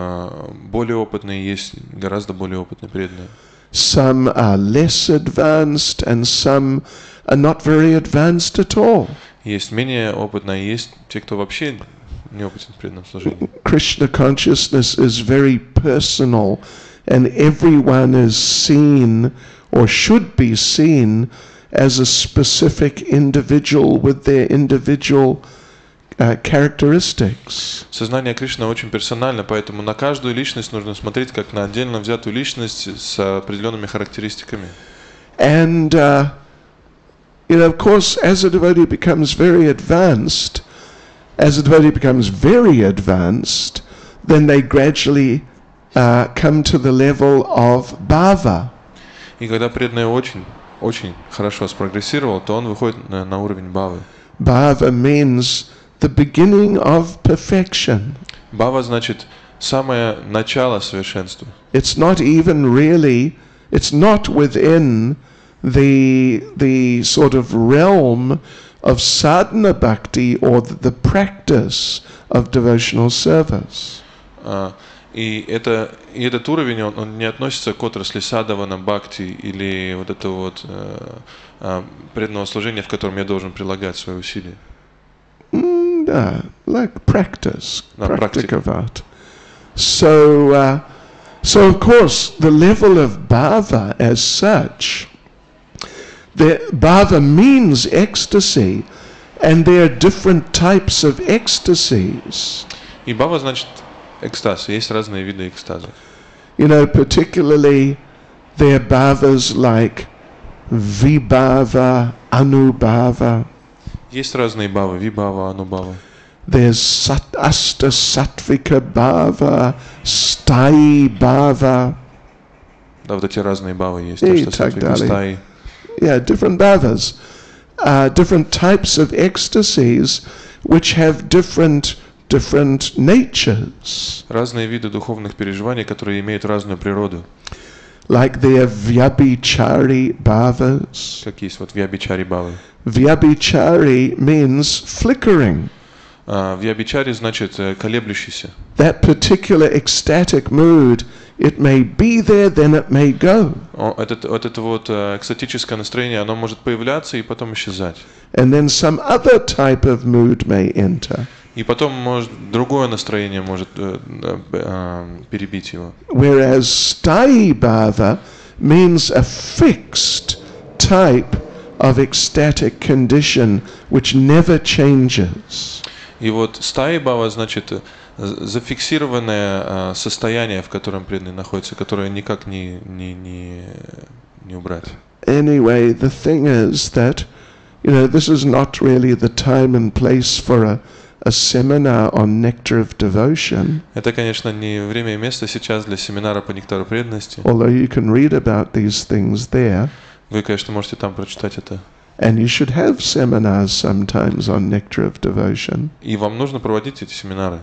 более опытные, есть гораздо более опытные преданные. Some are less advanced and some are not very advanced at all. Есть менее опытные, есть те, кто вообще не опытен в преданном служении. Krishna consciousness is very personal, and everyone is seen or should be seen as a specific individual with their individual characteristics. Сознание Кришны очень персонально, поэтому на каждую личность нужно смотреть как на отдельно взятую личность с определенными характеристиками. And of course, as a devotee becomes very advanced, then they gradually come to the level of bhava. И когда преданный очень хорошо спрогрессировал, то он выходит на уровень бхавы. Bhava means the beginning of perfection. Бхава значит самое начало совершенства. It's not even really It's not within the sort of realm of sadhana bhakti or the practice of devotional service. И этот уровень, он не относится к отрасли садхавана бхакти или вот это вот преданного служения, в котором я должен прилагать свои усилия. Like practice, practice of art. So of course, the level of bhava as such, the bhava means ecstasy, and there are different types of ecstasies. И бхава значит экстаз. Есть разные виды экстаза. You know, particularly there are bhavas like vibhava, anubhava. Есть разные бхавы, вибхава, анубхава. There's asta sattvika bhava, sthai bhava. Да, вот эти разные бхавы есть. И то, что так далее. стаи. Yeah, different bhavas, different types of ecstasies, which have different natures. Разные виды духовных переживаний, которые имеют разную природу. Like there are vyabhichari bhavas. Как есть вот вьябичари бхавы. Vyabhichari means flickering. Вьябичари значит колеблющийся. That particular ecstatic mood, it may be there, then it may go. Это вот экстатическое настроение, оно может появляться и потом исчезать. And then some other type of mood may enter. И потом может другое настроение может перебить его. Whereas sthai bhava means a fixed type of ecstatic condition which never changes. И вот стаи бхава значит зафиксированное состояние, в котором преданный находится, которое никак не убрать. Anyway, the thing is that, you know, this is not really the time and place for a seminar on nectar of devotion. Это, конечно, не время и место сейчас для семинара по нектару преданности. Although you can read about these things there. Вы, конечно, можете там прочитать это. And you should have seminars sometimes on nectar of devotion. И вам нужно проводить эти семинары.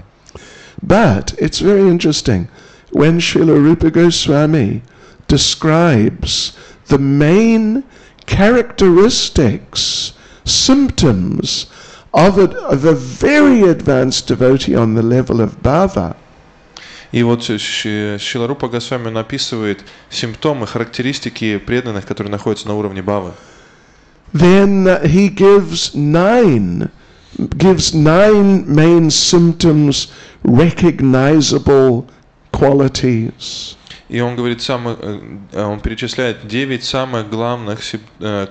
But it's very interesting. When Srila Rupa Goswami describes the main characteristics, symptoms of a very advanced devotee on the level of bhava. И вот Шрила Рупа Госвами написывает симптомы, характеристики преданных, которые находятся на уровне бхавы. Then he gives nine main symptoms, recognizable qualities. И он говорит, он перечисляет 9 самых главных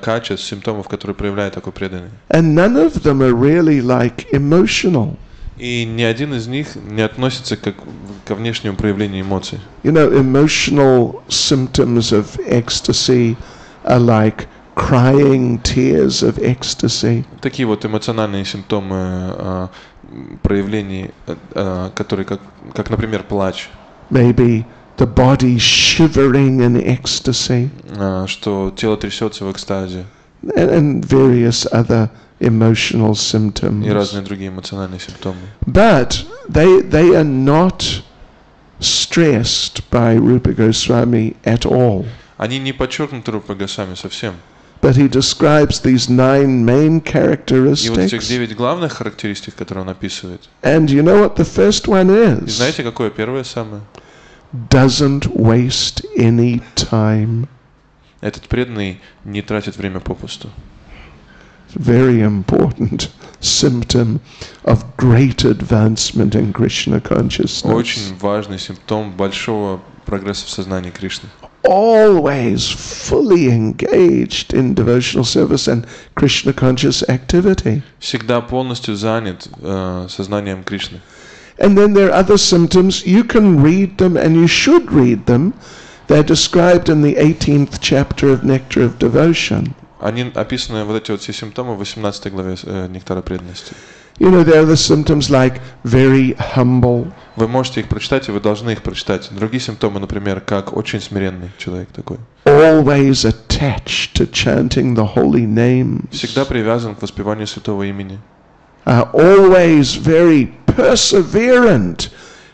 качеств, симптомов, которые проявляет такой преданный. And none of them are really like emotional. И ни один из них не относится ко внешнему проявлению эмоций. You know, emotional symptoms of ecstasy are like crying tears of ecstasy. Такие вот эмоциональные симптомы проявлений, которые как, например, плач. Maybe the body shivering in ecstasy. Что тело трясется в экстазе. And various other emotional symptoms. И разные другие эмоциональные симптомы. But they are not stressed by Rupa Goswami at all. Они не подчеркнуты Рупа Госвами совсем. But he describes these 9 main И вот этих characteristics. 9 главных характеристик, которые он описывает. And you know what the first one И is? знаете, какое первое самое? Doesn't waste any time. Этот преданный не тратит время попусту. Very important symptom of great advancement in Krishna consciousness. Очень важный симптом большого прогресса в сознании Кришны. Always fully engaged in devotional service and Krishna conscious activity. Всегда полностью занят сознанием Кришны. And then there are other symptoms. You can read them and you should read them. They're described in the 18th chapter of Nectar of Devotion. Они описаны, вот эти вот все симптомы в 18 главе Нектара преданности. You know, there are the symptoms like very humble. Вы можете их прочитать, и вы должны их прочитать. Другие симптомы, например, как очень смиренный человек такой. Always attached to chanting the holy names. Всегда привязан к воспеванию святого имени. Always very perseverant.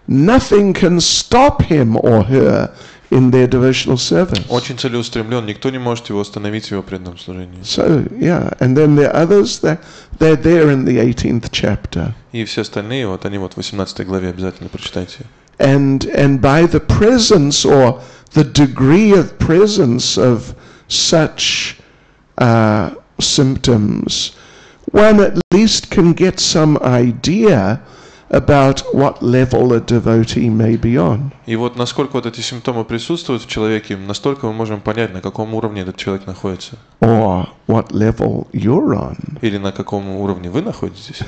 Nothing can stop him or her in their devotional service. Очень целеустремлен, никто не может его остановить в его преданном служении. So, yeah, and then there are others, they're there in the 18th chapter. И все остальные, вот они вот в 18 главе обязательно прочитайте. And by the presence or the degree of presence of such symptoms, one at least can get some idea about what level a devotee may be on. И вот насколько вот эти симптомы присутствуют в человеке, настолько мы можем понять, на каком уровне этот человек находится. Or what level you're on. Или на каком уровне вы находитесь.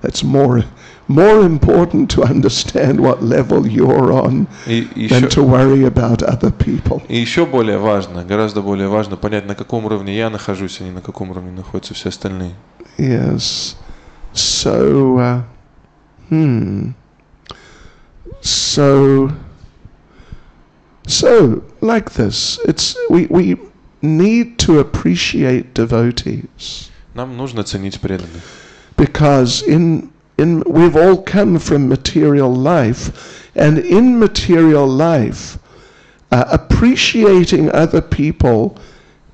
That's more important to understand what level you're on than to worry about other people. И еще более важно, гораздо более важно понять, на каком уровне я нахожусь, а не на каком уровне находятся все остальные. Yes. So, So like this, we need to appreciate devotees. Нам нужно ценить преданных. Because we've all come from material life, and in material life, appreciating other people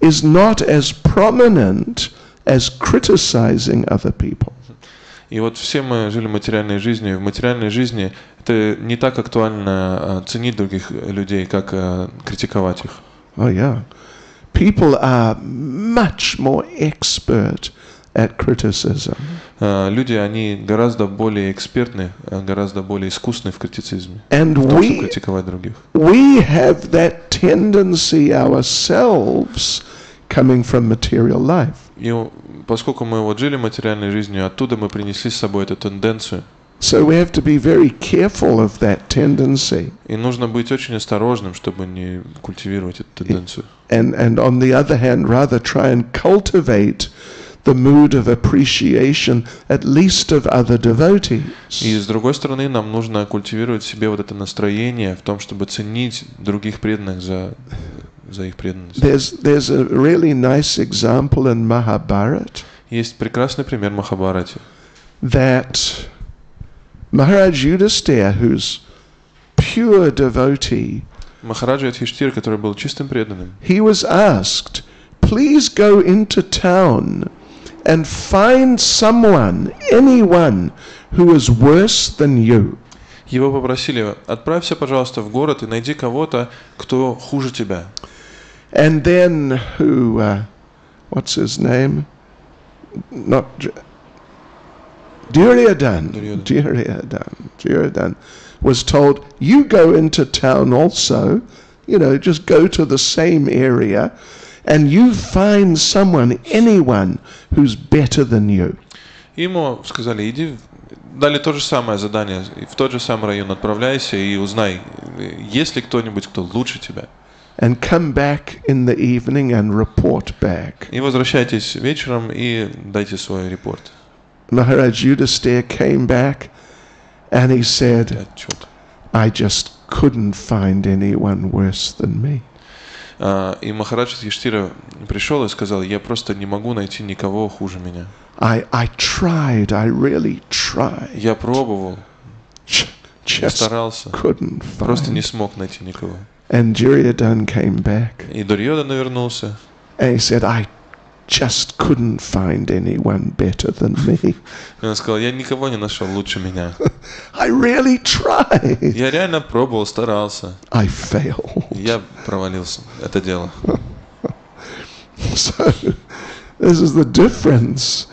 is not as prominent as criticizing other people. И вот все мы жили материальной жизнью, и в материальной жизни это не так актуально ценить других людей, как критиковать их. Oh yeah. People are much more expert at criticism. Люди, они гораздо более экспертны, гораздо более искусны в критицизме. And в том, чтобы критиковать других. We have that tendency ourselves coming from material life. И поскольку мы вот жили материальной жизнью, оттуда мы принесли с собой эту тенденцию. So we have to be very careful of that tendency. И нужно быть очень осторожным, чтобы не культивировать эту тенденцию. And on the other hand, rather try and cultivate the mood of appreciation, at least of other devotees. И с другой стороны, нам нужно культивировать в себе вот это настроение в том, чтобы ценить других преданных за их преданность. There's a really nice example in Mahabharata. Есть прекрасный пример в Махабхарате. That Maharaj Yudhisthira, who's pure devotee, Махараджа Юдхиштхира, который был чистым преданным, he was asked, please go into town and find anyone who is worse than you. Его попросили: отправься, пожалуйста, в город и найди кого-то, кто хуже тебя. And then what's his name? Not Duryodhana was told, you go into town also, just go to the same area, and you find anyone who's better than you. Ему сказали: иди, дали то же самое задание, в тот же самый район отправляйся и узнай, есть ли кто-нибудь, кто лучше тебя. And come back in the evening and report back. И возвращайтесь вечером и дайте свой репорт. Maharaj Yudhisthira came back and he said, I just couldn't find anyone worse than me. И Махарадж Юдхиштхира пришел и сказал: я просто не могу найти никого хуже меня. I really tried. Я пробовал, старался, просто не смог найти никого. And Duryodhana came back. И Дурьёдана вернулся. And he said, I just couldn't find anyone better than me. И он сказал: я никого не нашел лучше меня. I really tried. Я реально пробовал, старался. I failed. Я провалился. Это дело. So, this is the difference,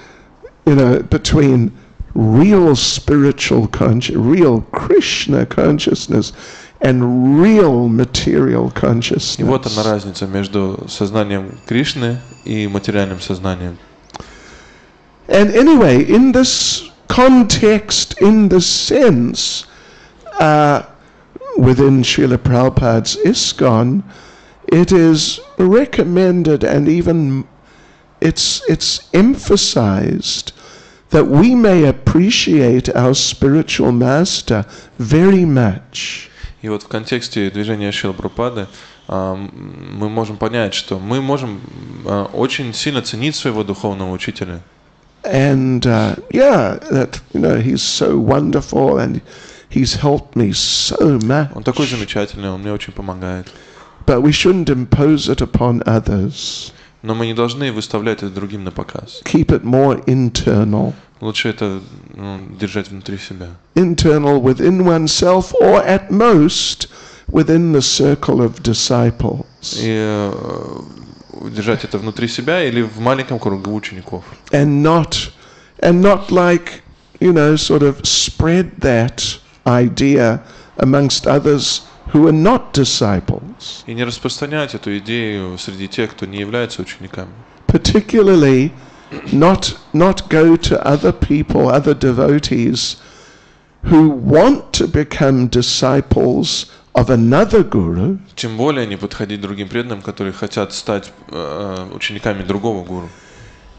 between real spiritual real Krishna consciousness and real material consciousness. И вот она разница между сознанием Кришны и материальным сознанием. And anyway, in this context, in this sense, within Srila Prabhupada's ISKCON, it is recommended and even it's emphasized that we may appreciate our spiritual master very much. И вот в контексте движения Шрилы Прабхупады мы можем понять, что мы можем очень сильно ценить своего духовного учителя. And that he's so wonderful and He's helped me so much. Он такой замечательный, он мне очень помогает. But we shouldn't impose it upon others. Но мы не должны выставлять это другим на показ. Keep it more internal. Лучше это держать внутри себя. Internal within oneself, or at most within the circle of disciples. И держать это внутри себя или в маленьком кругу учеников. And not like, sort of spread that idea amongst others who are not disciples. И не распространять эту идею среди тех, кто не является учениками. Particularly not go to other people, other devotees who want to become disciples of another guru. Тем более не подходить другим преданным, которые хотят стать учениками другого гуру.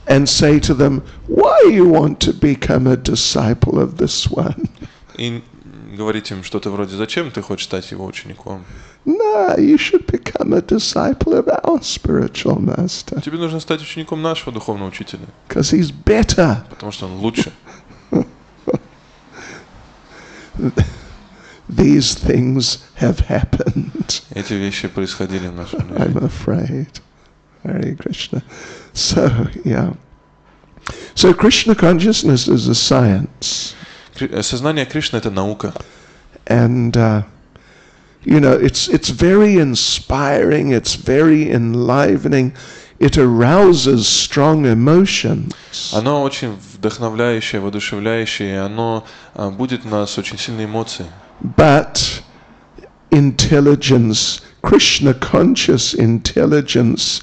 And say to them, why you want to become a disciple of this one? И говорить им что-то вроде: зачем ты хочешь стать его учеником? No, you should become a disciple of our spiritual master. Тебе нужно стать учеником нашего духовного учителя. Because he's better. Потому что он лучше. These things have happened. Эти вещи происходили в нашем мире. I'm afraid. Hare Krishna. So, yeah. So Krishna consciousness is a science. Сознание Кришны — это наука. And, it's very inspiring, it's very enlivening, it arouses strong emotions. Оно очень вдохновляющее, воодушевляющее, и оно будет в нас очень сильные эмоции. But intelligence, Krishna conscious intelligence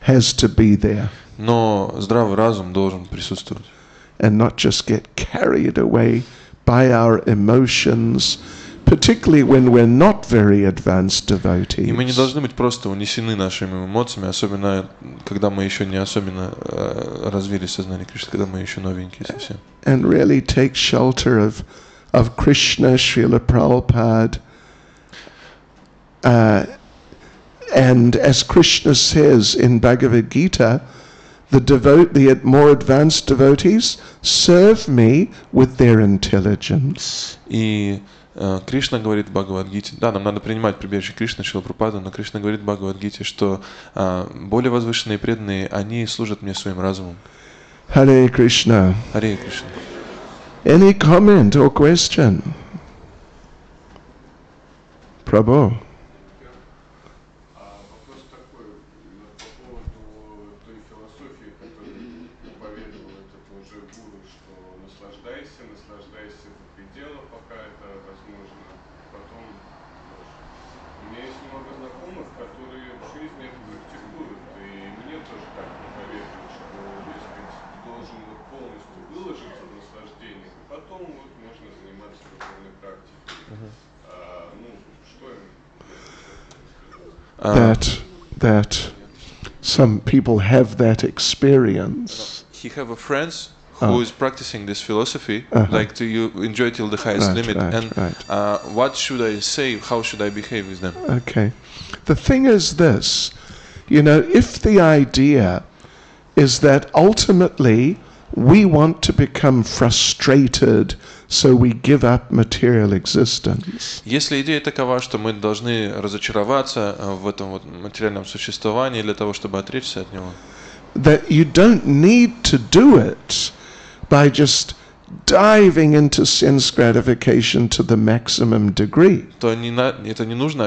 has to be there. Но здравый разум должен присутствовать. And not just get carried away by our emotions, particularly when we're not very advanced devotees. И мы не должны быть просто унесены нашими эмоциями, особенно когда мы еще не особенно развили сознание Кришны, когда мы еще новенькие совсем. And really take shelter of Krishna, Srila Prabhupada. And as Krishna says in Bhagavad Gita, the more advanced devotees serve me with their intelligence. И Кришна говорит в Бхагавад-гите, да, нам надо принимать прибежище Кришны, Шрила Прабхупады, но Кришна говорит в Бхагавад-гите, что более возвышенные преданные, они служат мне своим разумом. Hare Krishna. Харе Кришна. Any comment or question? Prabhu. Вопрос такой, по поводу той философии, которую проповедовал этот уже гуру, что наслаждайся до предела, пока это возможно, потом у меня есть много знакомых, которые в жизни это практикуют, и мне тоже так проповедуют, что, дескать, должен полностью выложиться в наслаждениях, и потом можно заниматься духовной практикой. That some people have that experience. He have a friends who is practicing this philosophy, like to you enjoy till the highest limit. What should I say? How should I behave with them? Okay. The thing is this, if the idea is that ultimately we want to become frustrated, so we give up material existence. Если идея такова, что мы должны разочароваться в этом вот материальном существовании для того, чтобы отречься от него, that you don't need to do it by just diving into sense gratification to the maximum degree. то это не нужно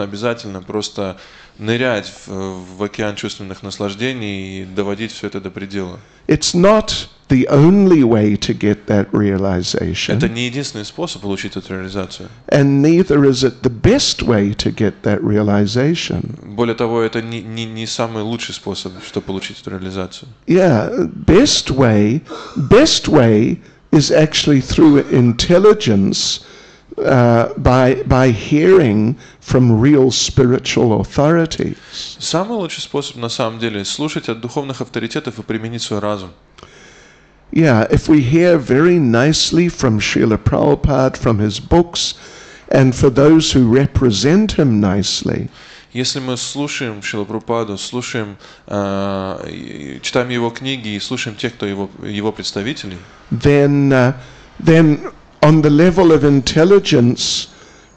обязательно просто нырять в океан чувственных наслаждений и доводить все это до предела. It's not the only way to get that realization. Это не единственный способ получить эту реализацию. And neither is it the best way to get that realization. Более того, это не самый лучший способ, чтобы получить эту реализацию. Yeah, best way is actually through intelligence, by hearing from real spiritual authorities. Самый лучший способ на самом деле слушать от духовных авторитетов и применить свой разум. Yeah, if we hear very nicely from Srila Prabhupada, from his books, and for those who represent him nicely. Если мы слушаем Шрилу Прабхупаду, читаем его книги и слушаем тех, кто его представителей, then on the level of intelligence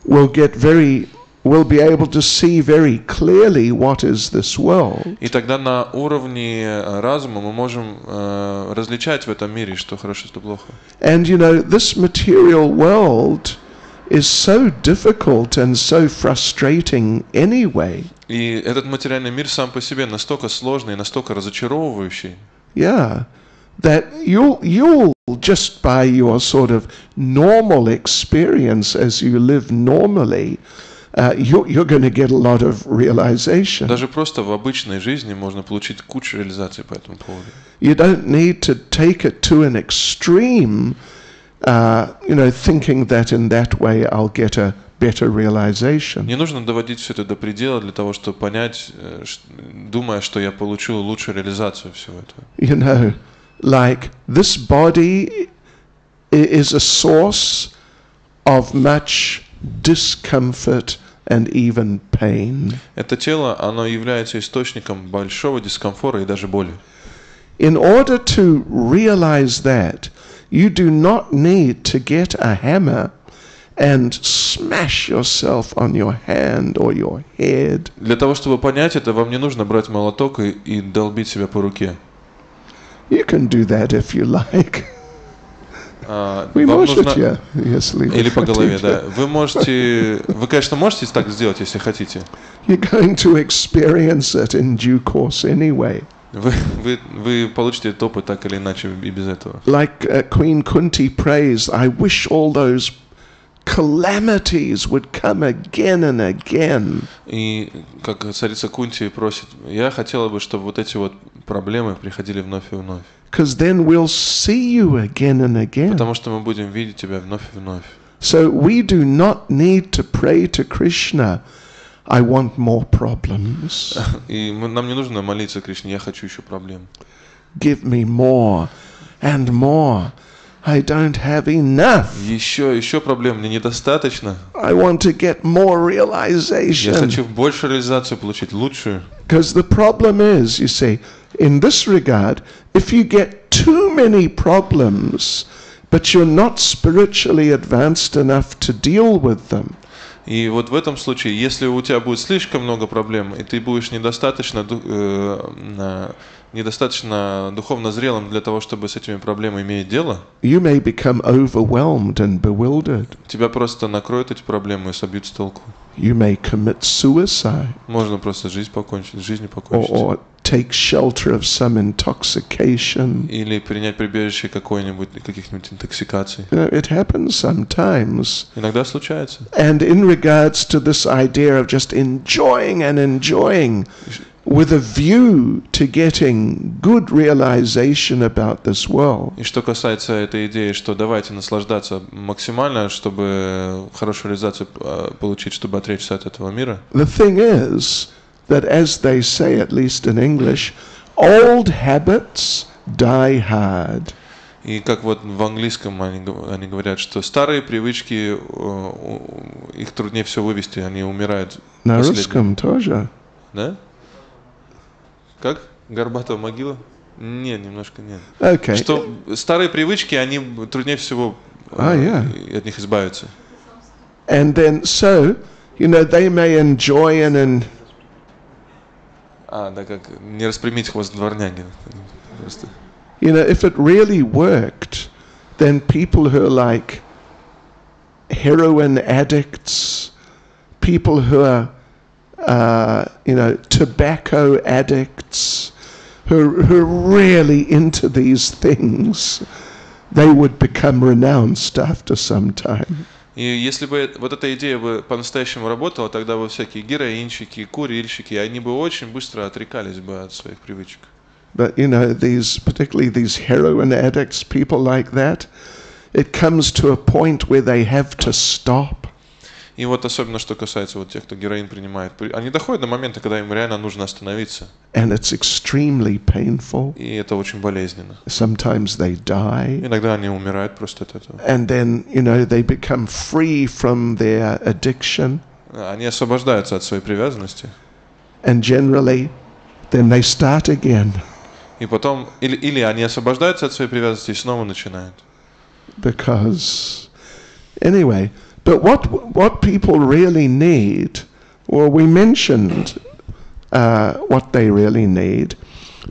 will be able to see very clearly what is this world. И тогда на уровне разума мы можем различать в этом мире, что хорошо, что плохо. And this material world is so difficult and so frustrating anyway. И этот материальный мир сам по себе настолько сложный, настолько разочаровывающий. Yeah, that you'll just by your sort of normal experience as you live normally, you're going to get a lot of realization. Даже просто в обычной жизни можно получить кучу реализаций по этому поводу. You don't need to take it to an extreme, thinking that in that way I'll get a better realization. Не нужно доводить все это до предела для того, чтобы понять, думая, что я получу лучшую реализацию всего этого. Like this body is a source of much discomfort and even pain. Это тело, оно является источником большого дискомфорта и даже боли. In order to realize that, you do not need to get a hammer and smash yourself on your hand or your head. Для того, чтобы понять это, вам не нужно брать молоток и долбить себя по руке. You can do that if you like. Вы можете, или по голове, да. Вы, конечно, можете так сделать, если хотите. You're going to experience it in due course anyway. Вы получите этот опыт так или иначе и без этого. Like Queen Kunti prays, I wish all those calamities would come again and again. И как царица Кунти просит, я хотела бы, чтобы вот эти вот проблемы приходили вновь и вновь. Because then we'll see you again and again. Потому что мы будем видеть тебя вновь и вновь. So we do not need to pray to Krishna, I want more problems. И нам не нужно молиться Кришне, я хочу еще проблем. Give me more and more. I don't have enough. Еще проблем, мне недостаточно. I want to get more realization. Я хочу большую реализацию получить, лучшую. Because the problem is, you see, in this regard, if you get too many problems, but you're not spiritually advanced enough to deal with them. И вот в этом случае, если у тебя будет слишком много проблем, и ты будешь недостаточно духовно зрелым для того, чтобы с этими проблемами иметь дело, you may become overwhelmed and bewildered. Тебя просто накроют эти проблемы и собьют с толку. You may commit suicide. Можно просто жизнью покончить. Or take shelter of some intoxication. Или принять прибежище какой-нибудь каких-нибудь интоксикаций. It happens sometimes. Иногда случается. And in regards to this idea of just enjoying and enjoying, with a view to getting good realization about this world. И что касается этой идеи, что давайте наслаждаться максимально, чтобы хорошую реализацию получить, чтобы отречься от этого мира. The thing is that, as they say, at least in English, old habits die hard. И как вот в английском они говорят, что старые привычки, их труднее всего вывести, они умирают. На русском тоже. Да? Как? Горбатая могила? Нет, немножко нет. Okay. Что старые привычки, они труднее всего от них избавиться. And then, so, they may enjoy and да, как не распрямить хвост дворняги. Просто. If it really worked, then people who are like heroin addicts, people who are tobacco addicts, who are really into these things, they would become renounced after some time. И если бы вот эта идея бы по-настоящему работала, тогда бы всякие героинщики, курильщики, они бы очень быстро отрекались бы от своих привычек. But particularly these heroin addicts, people like that, it comes to a point where they have to stop. И вот особенно, что касается вот тех, кто героин принимает, они доходят до момента, когда им реально нужно остановиться. And it's extremely painful. И это очень болезненно. Sometimes they die. Иногда они умирают просто от этого. And then, they become free from their addiction. Они освобождаются от своей привязанности. And generally, then they start again. И потом, или они освобождаются от своей привязанности и снова начинают. Because Anyway, but what people really need, well, we mentioned what they really need,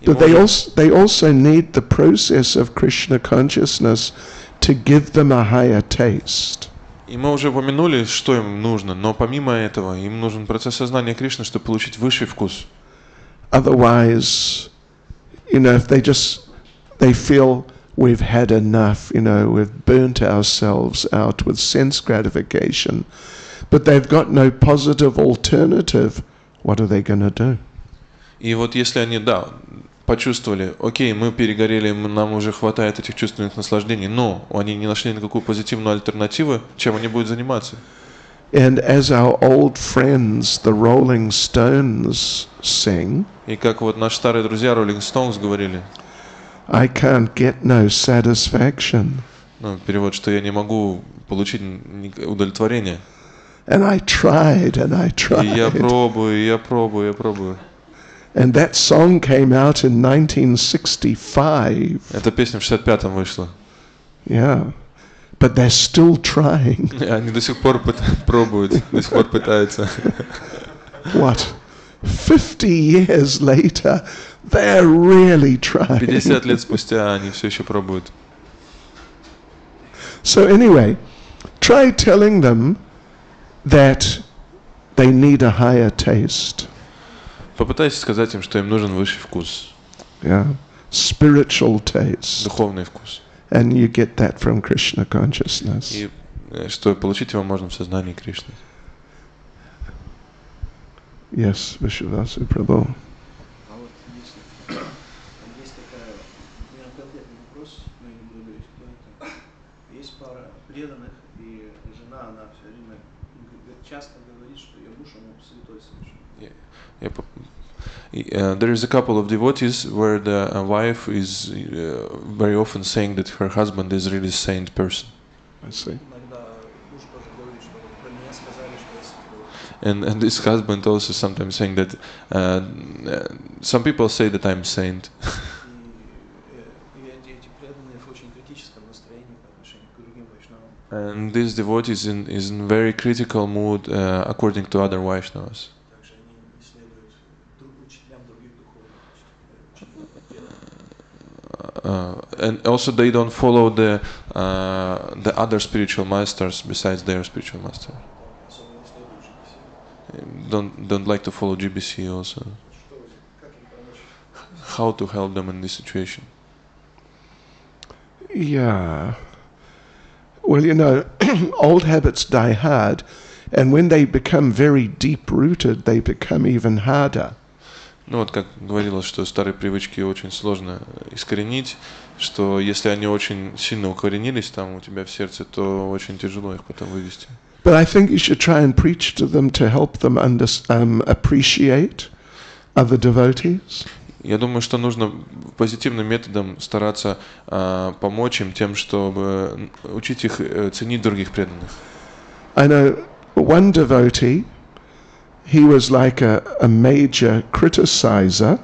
but they also need the process of Krishna consciousness to give them a higher taste. И мы уже упомянули, что им нужно, но помимо этого им нужен процесс сознания Кришны, чтобы получить высший вкус. Otherwise, if they feel we've had enough, we've burnt ourselves out with sense gratification, but they've got no positive alternative, what are they going to do? И вот если они, почувствовали, окей, мы перегорели, нам уже хватает этих чувственных наслаждений, но они не нашли никакую позитивную альтернативу, чем они будут заниматься? And as our old friends, the Rolling Stones, sing, и как вот наши старые друзья Rolling Stones говорили, I can't get no satisfaction. Перевод, что я не могу получить удовлетворение. And I tried, and I tried. И я пробую. And that song came out in 1965. Эта песня в 65-м вышла. Yeah. But they're still trying. Они до сих пор пробуют, до сих пор пытаются. What? 50 years later, they're really trying. 50 лет спустя они все еще пробуют. So anyway, try telling them that they need a higher taste. Попытайтесь сказать им, что им нужен высший вкус. Yeah. Spiritual taste. Духовный вкус. And you get that from Krishna consciousness. И что получить его можно в сознании Кришны. Yes, Vishwavasu Prabhu. А вот есть такая, у меня конкретный вопрос, но я не буду говорить, кто это. Есть пара преданных, и жена, она все время часто говорит, что ее муж, он святой совершенно. There is a couple of devotees where the wife is very often saying that her husband is really a saint person. I see. And this husband also sometimes saying that some people say that I'm saint. And this devotee is in very critical mood according to other Vaishnavas. And also they don't follow the other spiritual masters besides their spiritual master. Don't like to follow GBC also. How to help them in this situation? Yeah. Well, old habits die hard, and when they become very deep-rooted, they become even harder. Вот как говорилось, что старые привычки очень сложно искоренить, что если они очень сильно укоренились там у тебя в сердце, то очень тяжело их потом вывести. But I think you should try and preach to them to help them appreciate other devotees. Я думаю, что нужно позитивным методом стараться помочь им тем, чтобы учить их ценить других преданных. I know one devotee, he was like a major criticizer.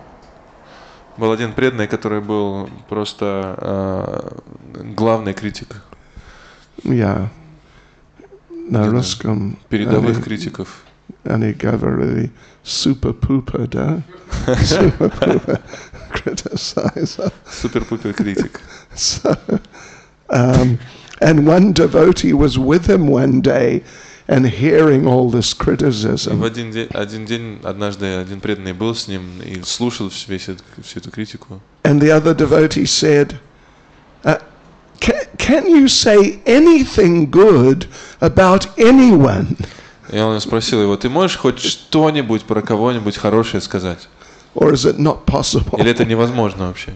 Был один преданный, который был просто главный критик. Yeah. На русском. Передовых критиков. Они говорили super-pooper, да? Super-pooper criticizer. Super-pooper критик. So, and one devotee was with him one day and hearing all this criticism. В один день, однажды один преданный был с ним и слушал всю эту критику. And the other devotee said, can you say anything good about anyone? И он спросил его, ты можешь хоть что-нибудь про кого-нибудь хорошее сказать? Or is it not possible? Или это невозможно вообще?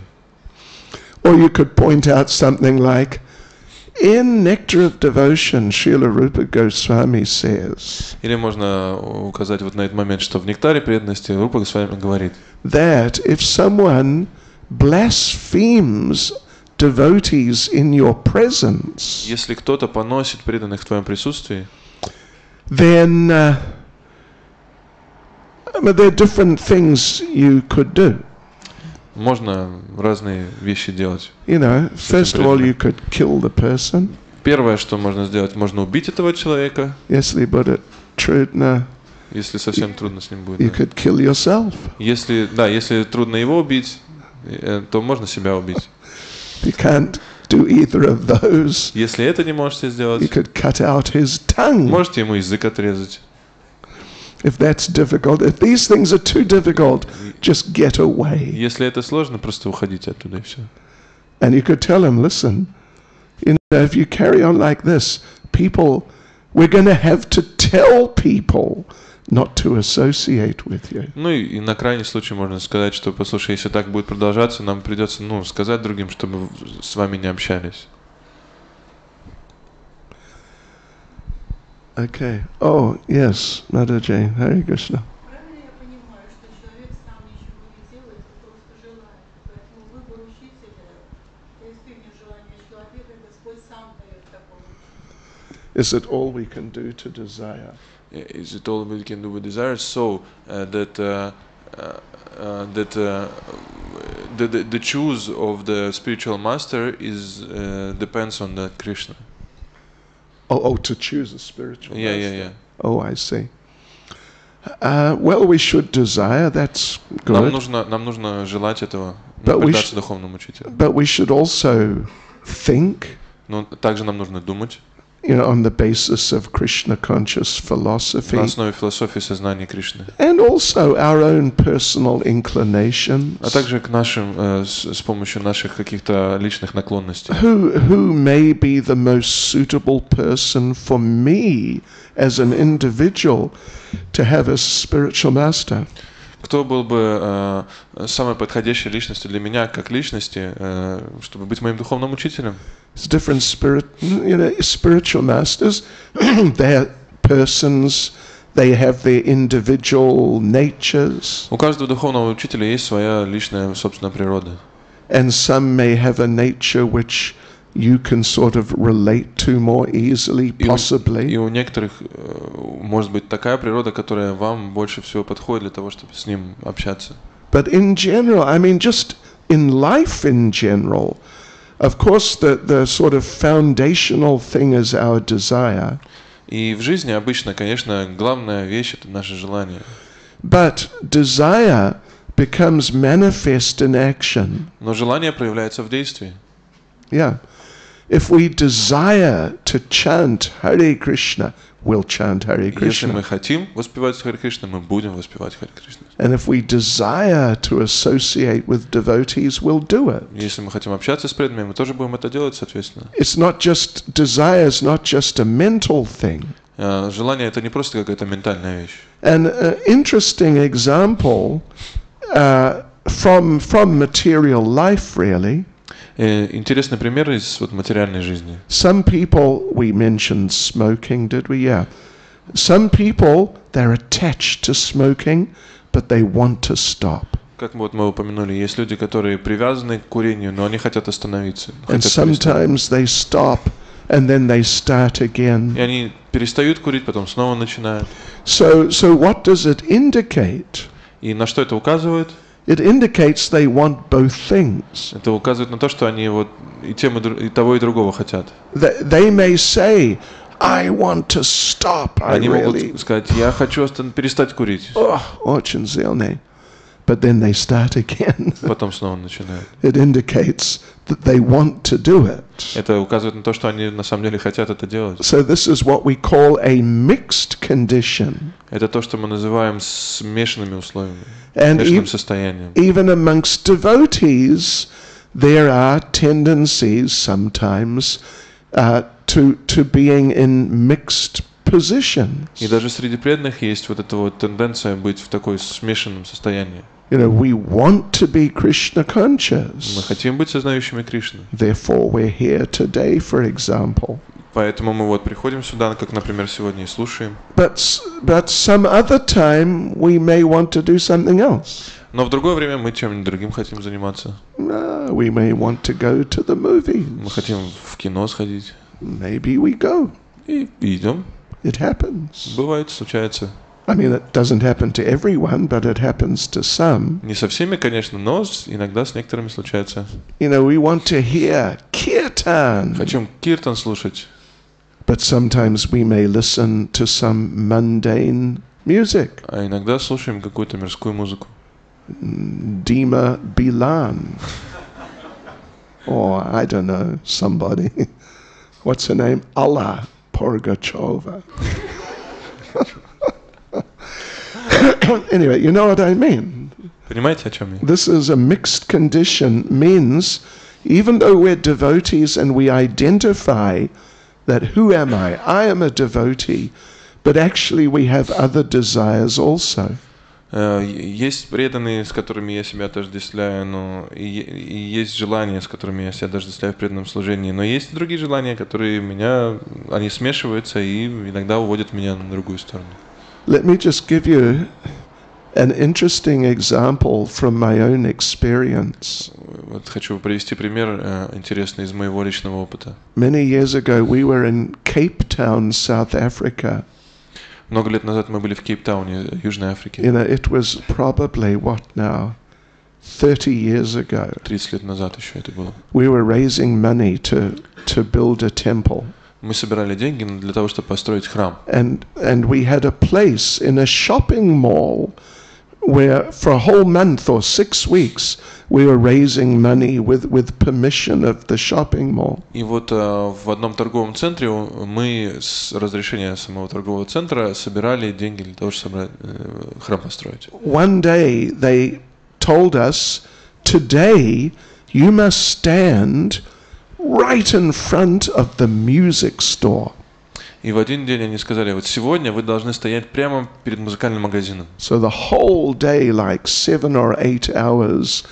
Or you could point out something like, in Nectar of Devotion, Srila Rupa Goswami says, или можно указать вот на этот момент, что в Нектаре преданности Рупа Госвами говорит, that if someone blasphemes devotees in your presence, если кто-то поносит преданных в твоем присутствии, then there are different things you could do. можно разные вещи делать. First of all, you could kill the person. Первое, что можно сделать, можно убить этого человека. Если будет трудно, Если совсем трудно с ним будет. you Да. could kill yourself. Если трудно его убить, то можно себя убить. If you can't do either of those, Если это не можете you сделать, could cut out his tongue. можете ему язык отрезать. If that's difficult, if these things are too difficult, just get away. Если это сложно, просто уходите оттуда и все. And you could tell him, listen, if you carry on like this, we're going to have to tell people not to associate with you. Ну и на крайний случай можно сказать, что, послушай, если так будет продолжаться, нам придется, сказать другим, чтобы с вами не общались. Okay. Oh, yes, Mother Jane. Hare Krishna. Правильно я понимаю, что человек сам ничего не делает, он просто желает. Поэтому выбор учителя – это искреннее желание человека, и Господь сам дает такого учителя. Is it all we can do to desire? Is it all we can do with desire? So the choose of the spiritual master is depends on the Krishna. Oh, to choose a spiritual master. Yeah. Oh, I see. Well, we should desire. That's Нам good. нужно желать этого, But we предаться духовному учителю. But we should also think, Но также нам нужно думать on the basis of Krishna conscious philosophy, на основе философии сознания Кришны, and also our own personal inclinations. а также к нашим с помощью наших каких-то личных наклонностей. Who may be the most suitable person for me as an individual to have a spiritual master? Кто был бы самой подходящей личностью для меня, как личности, чтобы быть моим духовным учителем? It's different spiritual masters. They're persons. They have their individual natures. У каждого духовного учителя есть своя личная, собственная природа. And some may have a nature which you can sort of relate to more easily, possibly. И у некоторых может быть такая природа, которая вам больше всего подходит для того, чтобы с ним общаться. But in general, I mean, just in life in general, of course, the sort of foundational thing is our desire. И в жизни обычно, конечно, главная вещь — это наше желание. But desire becomes manifest in action. Но желание проявляется в действии. Yeah. If we desire to chant Hare Krishna, we'll chant Hare Если мы Krishna. хотим воспевать Харе Кришна, мы будем воспевать Харе Кришна. And if we desire to associate with devotees, we'll do it. Если мы хотим общаться с преданными, мы тоже будем это делать, соответственно. It's not just, desire is not just a mental thing. Желание — это не просто какая-то ментальная вещь. An interesting example from material life, really. Интересный пример из материальной жизни. Some people, we mentioned smoking, did we? Yeah. Some people, they're attached to smoking, but they want to stop. Как мы упомянули, есть люди, которые привязаны к курению, но они хотят остановиться. And Хотят перестать. sometimes they stop and then they start И again. они перестают курить, потом снова начинают. So what does it indicate? И на что это указывает? It indicates they want both things. Это указывает на то, что они и того, и другого хотят. They may say, I want to stop. I Они really, могут сказать: я хочу перестать курить. очень зелёный. But then they start again. Потом снова начинают. It indicates that they want to do it. Это указывает на то, что они на самом деле хотят это делать. So this is what we call a mixed condition. Это то, что мы называем смешанными условиями, And смешанным состоянием. even amongst devotees, there are tendencies sometimes to being in mixed positions. И даже среди преданных есть эта тенденция быть в такой смешанном состоянии. We want to be Krishna Мы conscious. хотим быть сознающими Кришну. Therefore, we're here today, for example. Поэтому мы приходим сюда, как, например, сегодня, и слушаем. But some other time we may want to do something else. Но в другое время мы чем-нибудь другим хотим заниматься. We may want to go to the movies. Мы хотим в кино сходить. Maybe we go. И идем. It happens. Бывает, случается. I mean, it doesn't happen to everyone, but it happens to some. Не со всеми, конечно, но иногда с некоторыми случается. We want to hear Caitanya. kirtan. Хотим киртан слушать. But sometimes we may listen to some mundane music. А иногда слушаем какую-то мирскую музыку. Dima Bilan. Or, I don't know, somebody. What's her name? Allah Purgachova. Anyway, you know what I mean. Понимаете, о чем я? This is a mixed condition, means even though we're devotees and we identify that who am I am a devotee, but actually we have other desires also. Есть преданные, с которыми я себя отождествляю, но и есть желания, с которыми я себя отождествляю в преданном служении, но есть и другие желания, которые они смешиваются и иногда уводят меня на другую сторону. Let me just give you an interesting example from my own experience. Вот хочу привести пример интересный из моего личного опыта. Many years ago we were in Cape Town, South Africa. Много лет назад мы были в Кейптауне, Южной Африке. You know, it was probably, what now, 30 years ago. 30 лет назад еще это было. We were raising money to build a temple. Мы собирали деньги для того, чтобы построить храм. And we had a place in a shopping mall where for a whole month or 6 weeks we were raising money with permission of the shopping mall. И вот в одном торговом центре мы с разрешения самого торгового центра собирали деньги для того, чтобы храм построить. One day they told us, today you must stand right in front of the music store. И в один день они сказали, вот сегодня вы должны стоять прямо перед музыкальным магазином. So the whole day, like 7 or 8 hours,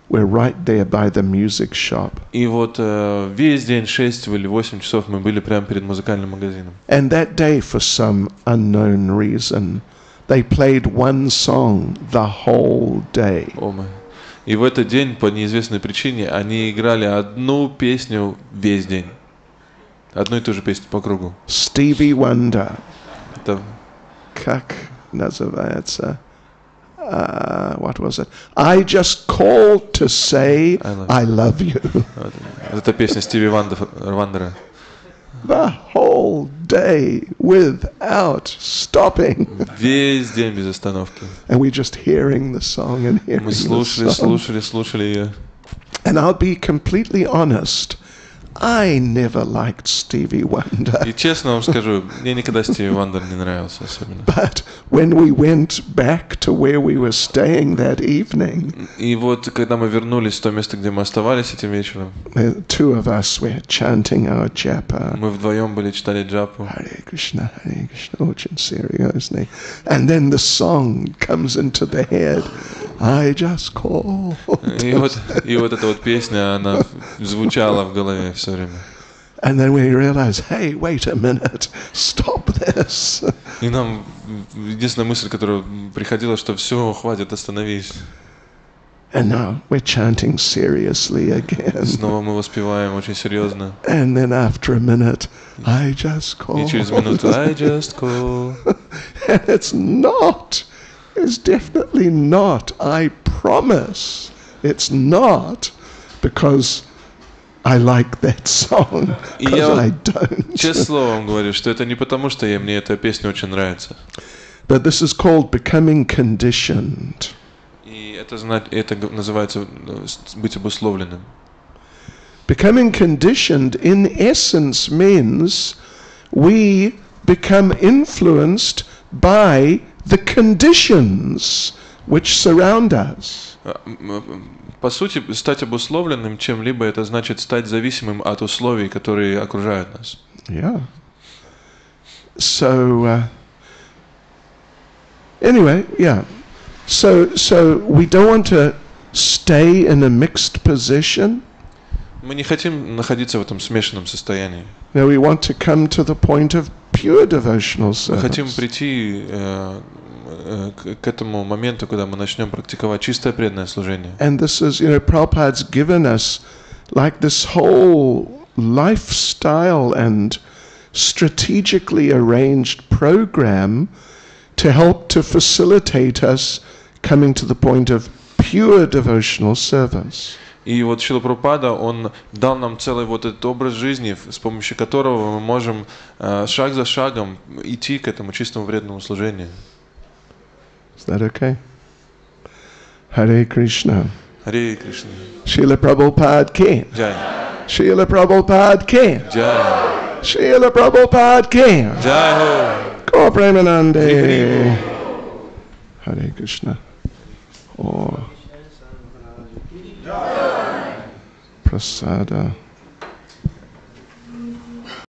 we're right there by the music shop. И вот весь день, 6 или 8 часов мы были прямо перед музыкальным магазином. And that day, for some unknown reason, they played one song the whole day. И в этот день, по неизвестной причине, они играли одну песню весь день. Одну и ту же песню по кругу. Stevie Wonder. Это... Как называется? What was it? I just called to say I love you. Это песня Стиви Вандера. The whole day without stopping. Весь день без остановки. And we're just hearing the song and hearing Мы слушали ее. And I'll be completely honest. I never liked Stevie Wonder. И честно вам скажу, мне никогда Стиви Вандер не нравился особенно. But when we went back to where we were staying that evening, и вот когда мы вернулись в то место, где мы оставались этим вечером, the two of us were chanting our japa. Мы вдвоем были читали джапу. Hare Krishna, очень серьезный. And then the song comes into the head. I just call. И вот эта вот песня, она звучала в голове все время. And then we realized, hey, wait a minute, stop this. И нам единственная мысль, которая приходила, что все, хватит, остановись. And now we're chanting seriously again. Снова мы воспеваем очень серьезно. And then after a minute, I just call. И через минуту, I just call. And it's definitely not, I promise, it's not because I like that song, because I don't. Честное слово вам говорю, что это не потому, что мне эта песня очень нравится. But this is called becoming conditioned. И это называется быть обусловленным. Becoming conditioned in essence means we become influenced by the conditions which surround us. По сути, стать обусловленным чем-либо, это значит стать зависимым от условий, которые окружают нас. Yeah. So, anyway, yeah. So we don't want to stay in a mixed position. Мы не хотим находиться в этом смешанном состоянии. No, we want to come to the point of pure devotional service. Мы хотим прийти к этому моменту, когда мы начнем практиковать чистое преданное служение. And this is, Prabhupada's given us like this whole lifestyle and strategically arranged program to help to facilitate us coming to the point of pure devotional service. И вот Шрила Прабхупада, он дал нам целый вот этот образ жизни, с помощью которого мы можем шаг за шагом идти к этому чистому вредному служению. Is that okay? Hare Krishna. Харе Кришна. Srila Prabhupada ki. Джай. Srila Prabhupada ki. Джай. Srila Prabhupada ki. Джай Хо. Gaur Premanande. Hare Krishna. Oh. Prasada.